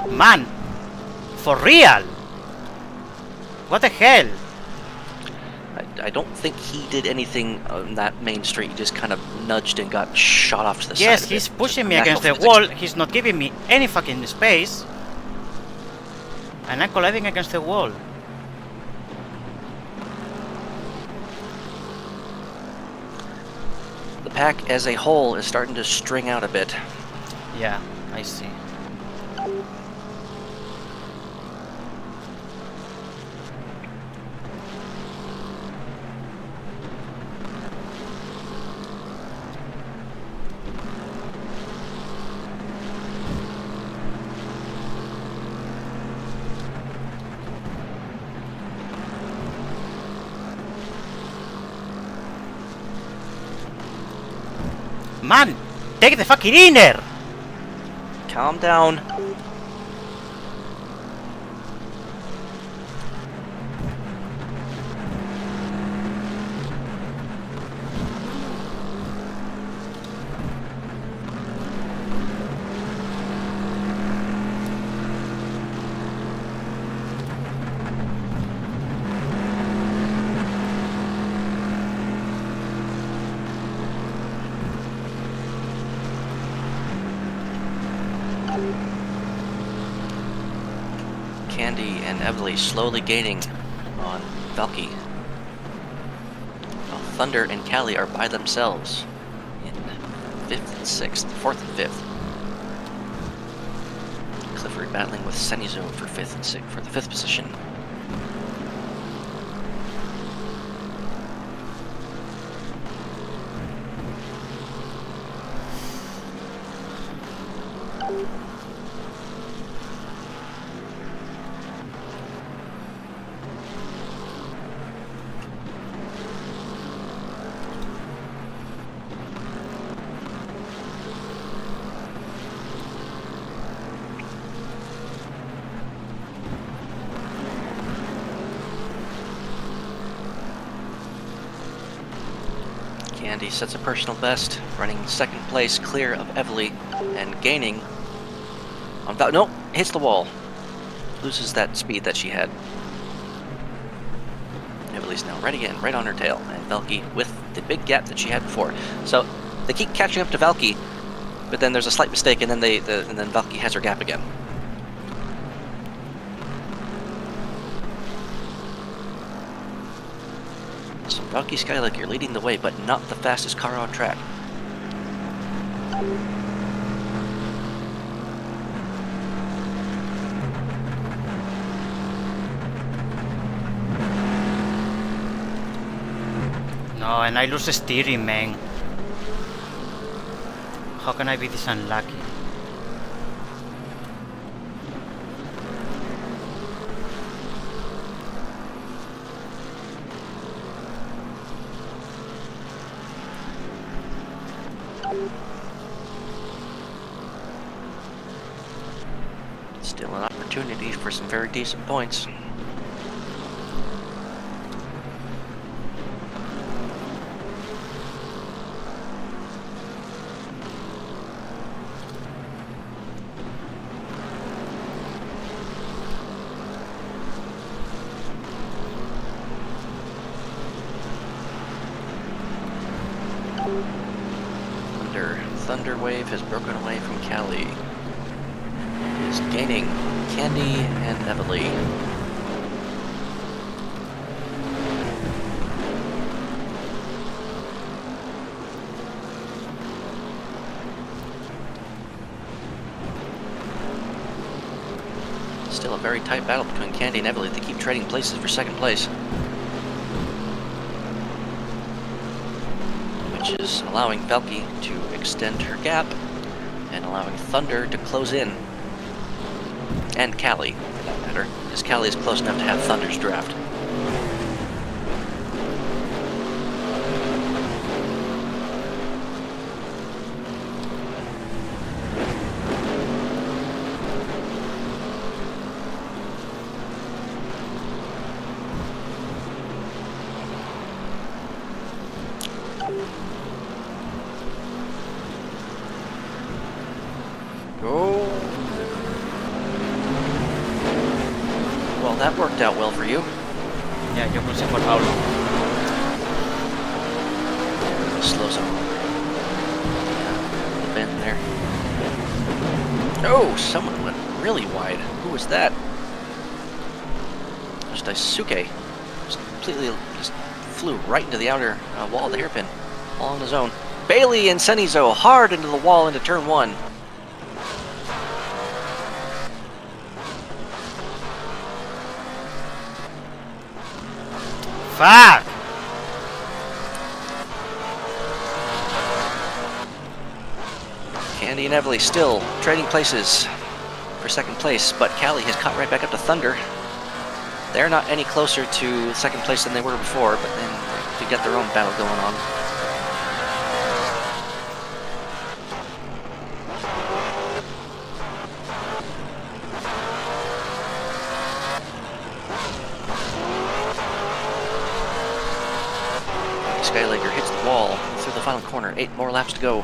Man! For real! What the hell? I don't think he did anything on that main street. He just kind of nudged and got shot off to the side. Yes, of he's it. pushing Just me against the natural wall. physics. He's not giving me any fucking space. And I'm colliding against the wall. The pack as a whole is starting to string out a bit. Yeah, I see. Man, take the fucking inner! Calm down. Candy and Evely slowly gaining on Valky. While Thunder and Callie are by themselves in 5th and 6th, 4th and 5th. Clifford battling with Senizo for 5th and 6th for the 5th position. Candy sets a personal best, running 2nd place clear of Evely and gaining on nope, hits the wall. Loses that speed that she had. Evely's now right again, right on her tail, and Valky with the big gap that she had before. So they keep catching up to Valky, but then there's a slight mistake, and then and then Valky has her gap again. So Valky Skylark, you're leading the way, but not the fastest car on track. No, and I lose steering, man. How can I be this unlucky? Still an opportunity for some very decent points. Thunderwave has broken away from Callie. Is gaining Candy and Evely. Still a very tight battle between Candy and Evely. They keep trading places for second place, which is allowing Valky to extend her gap and allowing Thunder to close in. And Callie, for that matter, because Callie is close enough to have Thunder's draft. That worked out well for you. Yeah, yo crucé por how long? Slow zone. The bend there. Oh, someone went really wide. Who was that? It was Daisuke. Just completely just flew right into the outer wall of the hairpin, all on his own. Bailey and Senizo hard into the wall into turn one. Fuck! Candy and Evely still trading places for second place, but Callie has caught right back up to Thunder. They're not any closer to second place than they were before, but then they got their own battle going on. Skylager hits the wall through the final corner. 8 more laps to go.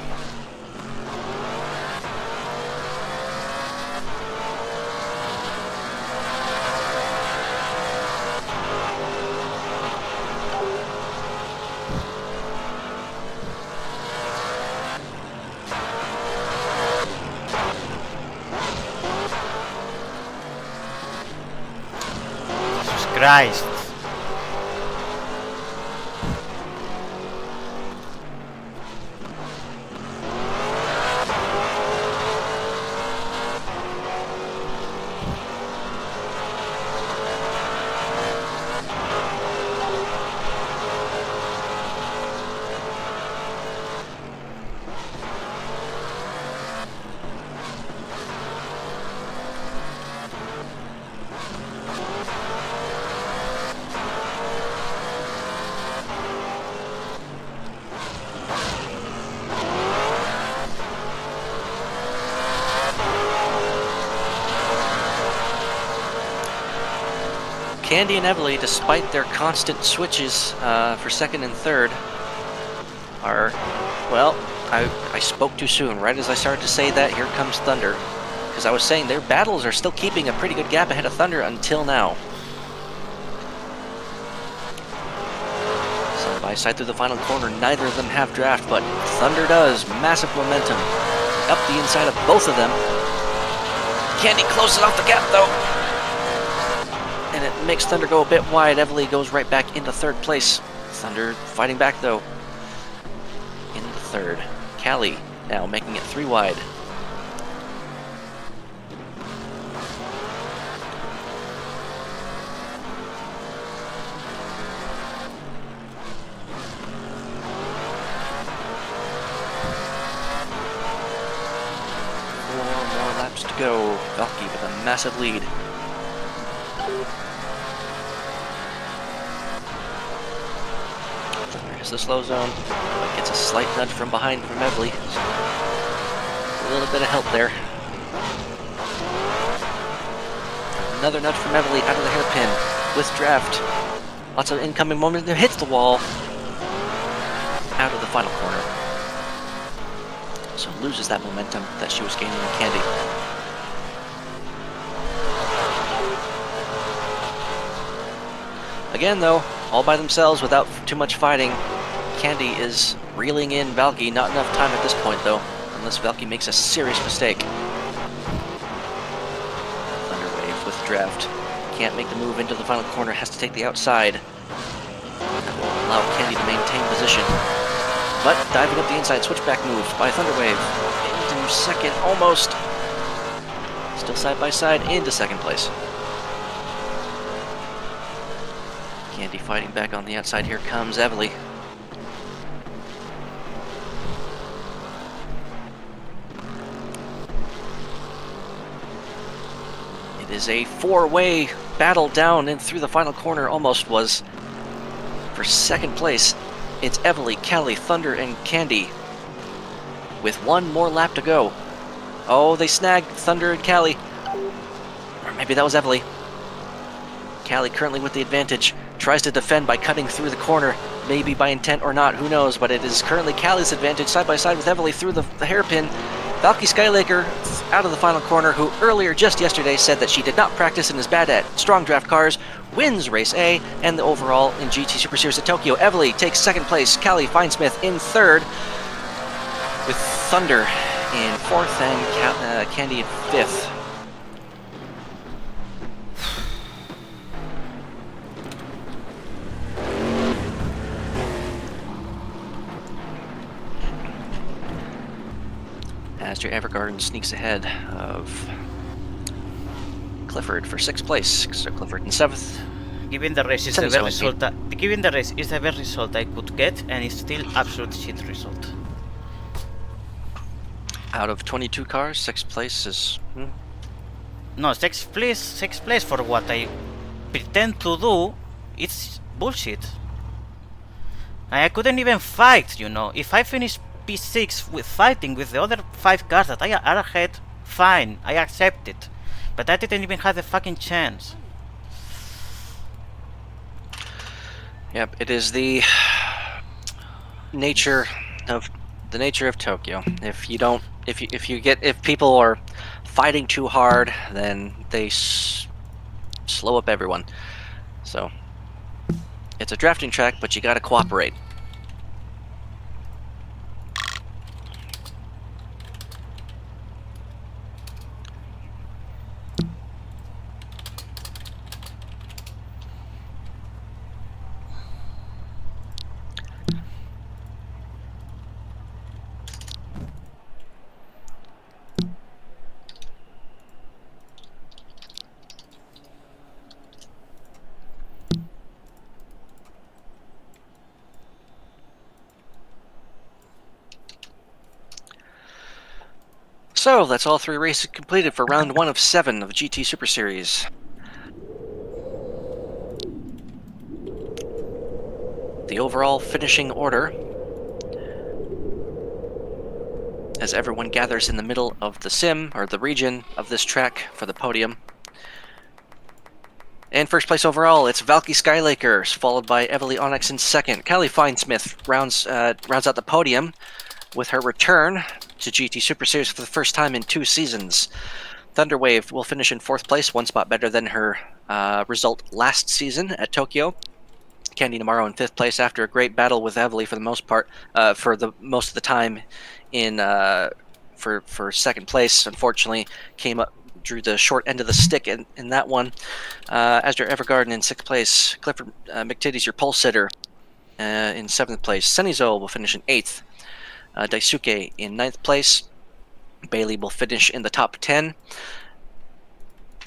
Jesus Christ. Candy and Evely, despite their constant switches for second and third, are, well, I spoke too soon. Right as I started to say that, here comes Thunder. Because I was saying their battles are still keeping a pretty good gap ahead of Thunder until now. Side by side through the final corner, neither of them have draft, but Thunder does. Massive momentum up the inside of both of them. Candy closes off the gap though. And it makes Thunder go a bit wide. Evely goes right back into third place. Thunder fighting back though. In the third. Callie now making it 3 wide. To go. Valky with a massive lead. Thunder hits the slow zone, but gets a slight nudge from behind from Evely. A little bit of help there. Another nudge from Evely out of the hairpin with draft. Lots of incoming momentum. Hits the wall. Out of the final corner. So loses that momentum that she was gaining in Candy. Again though, all by themselves without too much fighting. Candy is reeling in Valky. Not enough time at this point though, unless Valky makes a serious mistake. Thunderwave with draft. Can't make the move into the final corner, has to take the outside. That will allow Candy to maintain position. But diving up the inside, switchback move by Thunderwave. Into second, almost. Still side by side, into second place. Candy fighting back on the outside. Here comes Evely. It is a 4-way battle down and through the final corner. Almost was for second place. It's Evely, Callie, Thunder, and Candy with 1 more lap to go. Oh, they snagged Thunder and Callie. Or maybe that was Evely. Callie currently with the advantage. Tries to defend by cutting through the corner. Maybe by intent or not, who knows. But it is currently Callie's advantage side by side with Evely through the hairpin. Valky Skylaker out of the final corner, who earlier just yesterday said that she did not practice and is bad at strong draft cars, wins race A and the overall in GT Super Series at Tokyo. Evely takes second place. Callie Finesmith in third, with Thunder in fourth and Candy in fifth. Azure Evergarden sneaks ahead of Clifford for 6th place. So Clifford in 7th. Given the race is the best result, given the race is the best result I could get, and it's still absolute shit result. Out of 22 cars, 6th place is. No, 6th place for what I pretend to do. It's bullshit. I couldn't even fight, you know. If I finish P6 with fighting with the other 5 cars that are ahead, fine, I accept it. But I didn't even have a fucking chance. Yep, it is the nature of Tokyo. If people are fighting too hard, then they slow up everyone. So it's a drafting track, but you gotta cooperate. So that's all 3 races completed for round 1 of 7 of GT Super Series. The overall finishing order, as everyone gathers in the middle of the sim, or the region of this track for the podium. And first place overall, it's Valky Skylaker, followed by Evely Onyx in second. Callie Finesmith rounds out the podium with her return to GT Super Series for the first time in 2 seasons. Thunderwave will finish in 4th place, 1 spot better than her result last season at Tokyo. Candy Navarro in 5th place after a great battle with Evely for the most part, for the most of the time in for 2nd place. Unfortunately, came up, drew the short end of the stick in that one. Azure Evergarden in 6th place. Clifford McTitty's your pole sitter. in 7th place. Senizo will finish in 8th. Daisuke in 9th place. Bailey will finish in the top 10.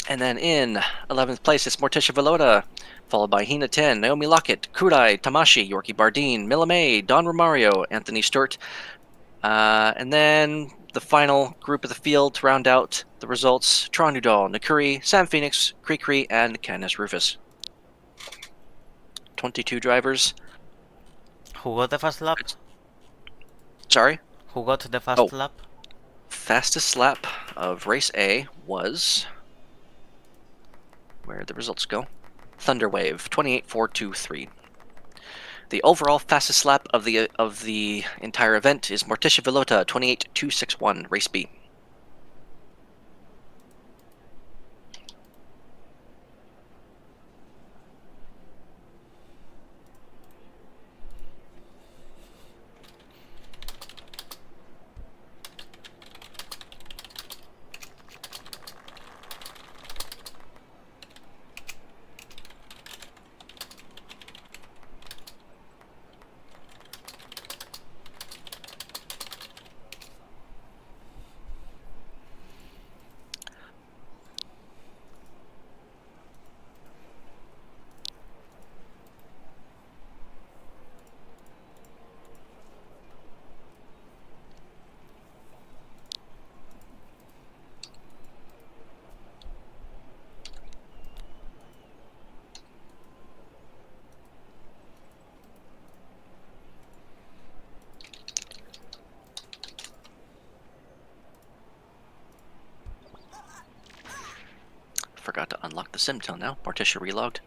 And then in 11th place, it's Morticia Velota, followed by Hina 10, Naomi Lockett, Kudai, Tamashi, Yorkie Bardeen, Mila May, Don Romario, Anthony Stewart. And then the final group of the field to round out the results, Tron Udall, Nakuri, Sam Phoenix, Krikri, and Canis Rufus. 22 drivers. Who got the fast lap? Sorry? Who got the fast lap? Fastest lap of race A was... Where did the results go? Thunderwave, 28.423. The overall fastest lap of the entire event is Morticia Velota, 28.261, race B. Forgot to unlock the sim till now. Morticia relogged.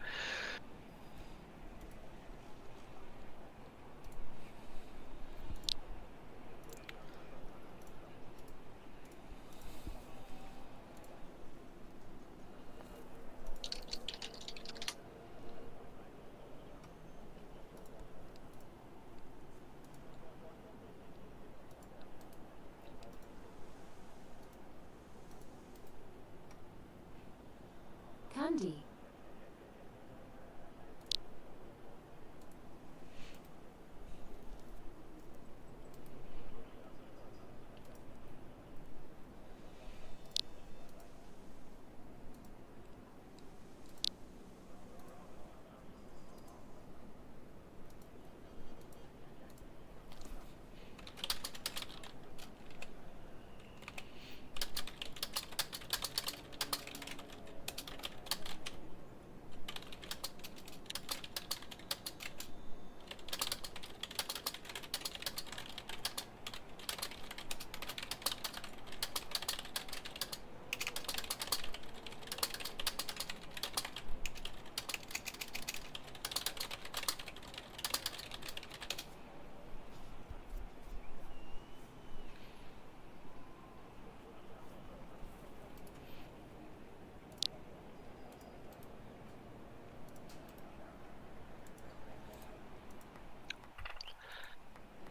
Candy.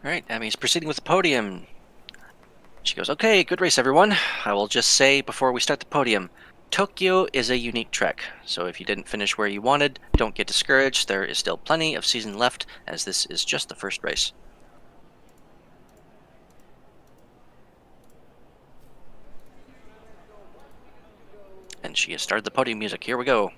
Alright, Ami's proceeding with the podium. She goes, okay, good race everyone. I will just say before we start the podium, Tokyo is a unique trek, so if you didn't finish where you wanted, don't get discouraged. There is still plenty of season left, as this is just the first race. And she has started the podium music. Here we go.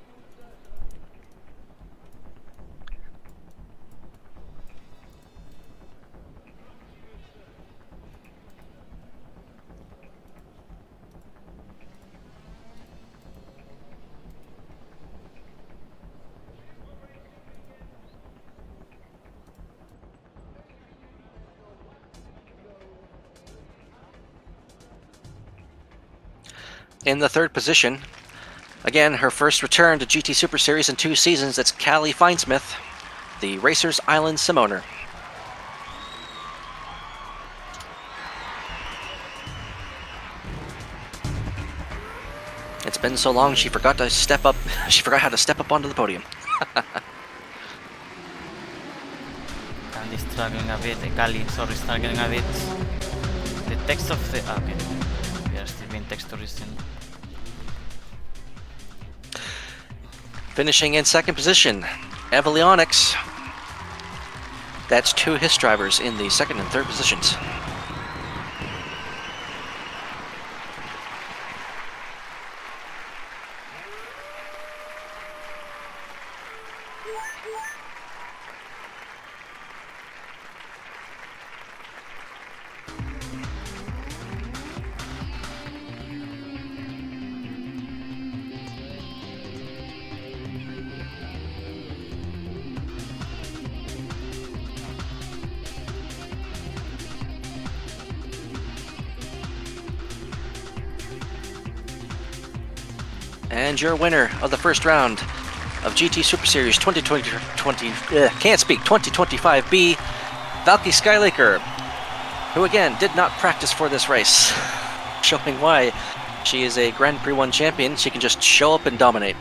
In the third position, again, her first return to GT Super Series in 2 seasons, it's Callie Finesmith, the Racers Island Simoner. It's been so long she forgot to step up. She forgot how to step up onto the podium. Candy's struggling a bit. Kali, sorry, struggling a bit. The text of the... okay. We are still being texturized in. Finishing in second position, Evelyonics. That's 2 HISS drivers in the 2nd and 3rd positions. And your winner of the first round of GT Super Series 2025B, Valky Skylaker, who again did not practice for this race, showing why she is a Grand Prix 1 champion. She can just show up and dominate.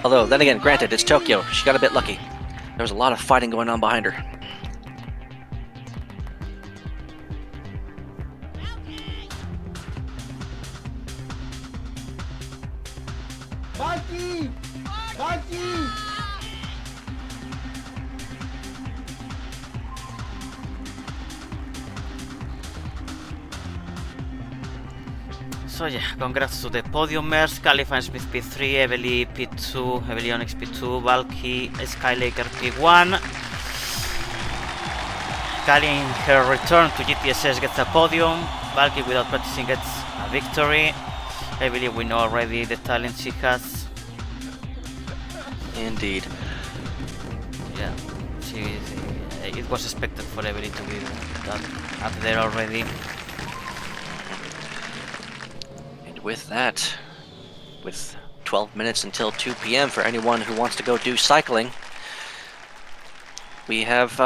Although, then again, granted, it's Tokyo. She got a bit lucky. There was a lot of fighting going on behind her. Valky! Valky! So yeah, congrats to the podiumers, Califan Smith P3, Evely P2, Evely Onyx P2, Valky Skylaker P1. Kali in her return to GTSS gets a podium, Valky without practicing gets a victory. Evely, we know already the talent she has. Indeed. Yeah, it was expected for Evely to be up there already. With that, with 12 minutes until 2 p.m. for anyone who wants to go do cycling, we have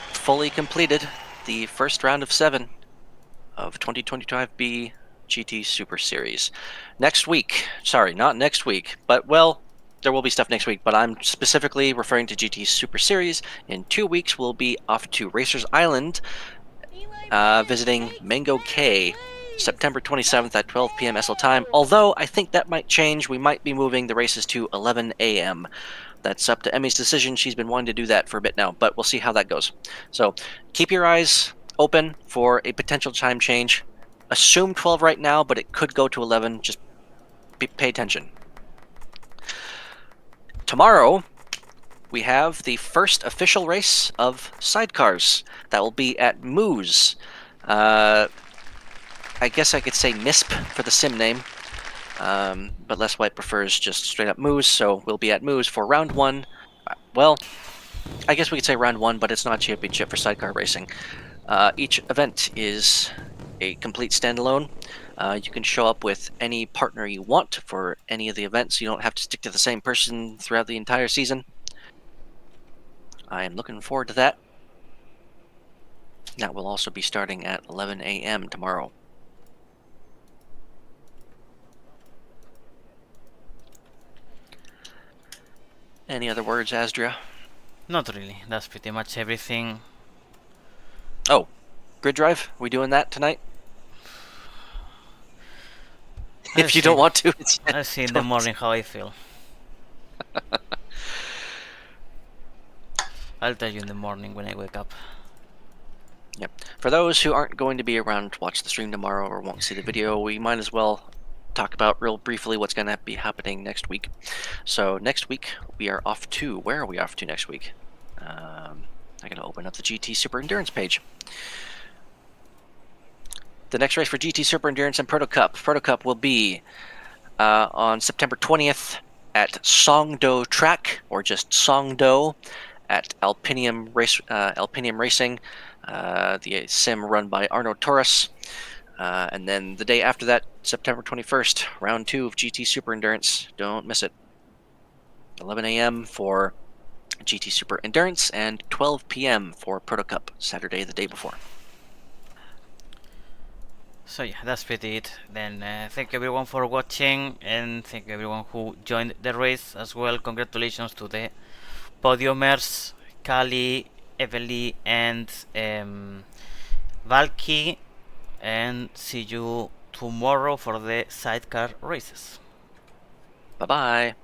fully completed the first round of 7 of 2025B GT Super Series. Next week, sorry, not next week, but well, there will be stuff next week, but I'm specifically referring to GT Super Series. In 2 weeks, we'll be off to Racers Island, visiting Mango Cay. September 27th at 12 p.m. SL time, although I think that might change. We might be moving the races to 11 a.m. That's up to Emmy's decision. She's been wanting to do that for a bit now, but we'll see how that goes. So keep your eyes open for a potential time change. Assume 12 right now, but it could go to 11. Just pay attention. Tomorrow, we have the first official race of sidecars. That will be at Moose. I guess I could say MISP for the sim name, but Les White prefers just straight up Moose, so we'll be at Moose for round 1. Well, I guess we could say round 1, but it's not a championship for sidecar racing. Each event is a complete standalone. You can show up with any partner you want for any of the events. You don't have to stick to the same person throughout the entire season. I am looking forward to that. That will also be starting at 11 a.m. tomorrow. Any other words, Asdria? Not really, that's pretty much everything. Oh, grid drive? We doing that tonight? If you don't want to, I'll see in the morning how I feel. I'll tell you in the morning when I wake up. Yep. For those who aren't going to be around to watch the stream tomorrow or won't see the video, we might as well talk about real briefly what's going to be happening next week. So next week we are off to, where are we off to next week? I gotta open up the GT Super Endurance page. The next race for GT Super Endurance and Proto Cup. Proto Cup will be on September 20th at Songdo Track, or just Songdo, at Alpinium Racing, the sim run by Arno Torres. And then the day after that, September 21st, round 2 of GT Super Endurance. Don't miss it. 11 a.m. for GT Super Endurance and 12 p.m. for Proto Cup, Saturday the day before. So yeah, that's pretty it. Then thank you everyone for watching, and thank you everyone who joined the race as well. Congratulations to the podiumers, Kali, Evely, and Valky. And see you tomorrow for the sidecar races. Bye bye.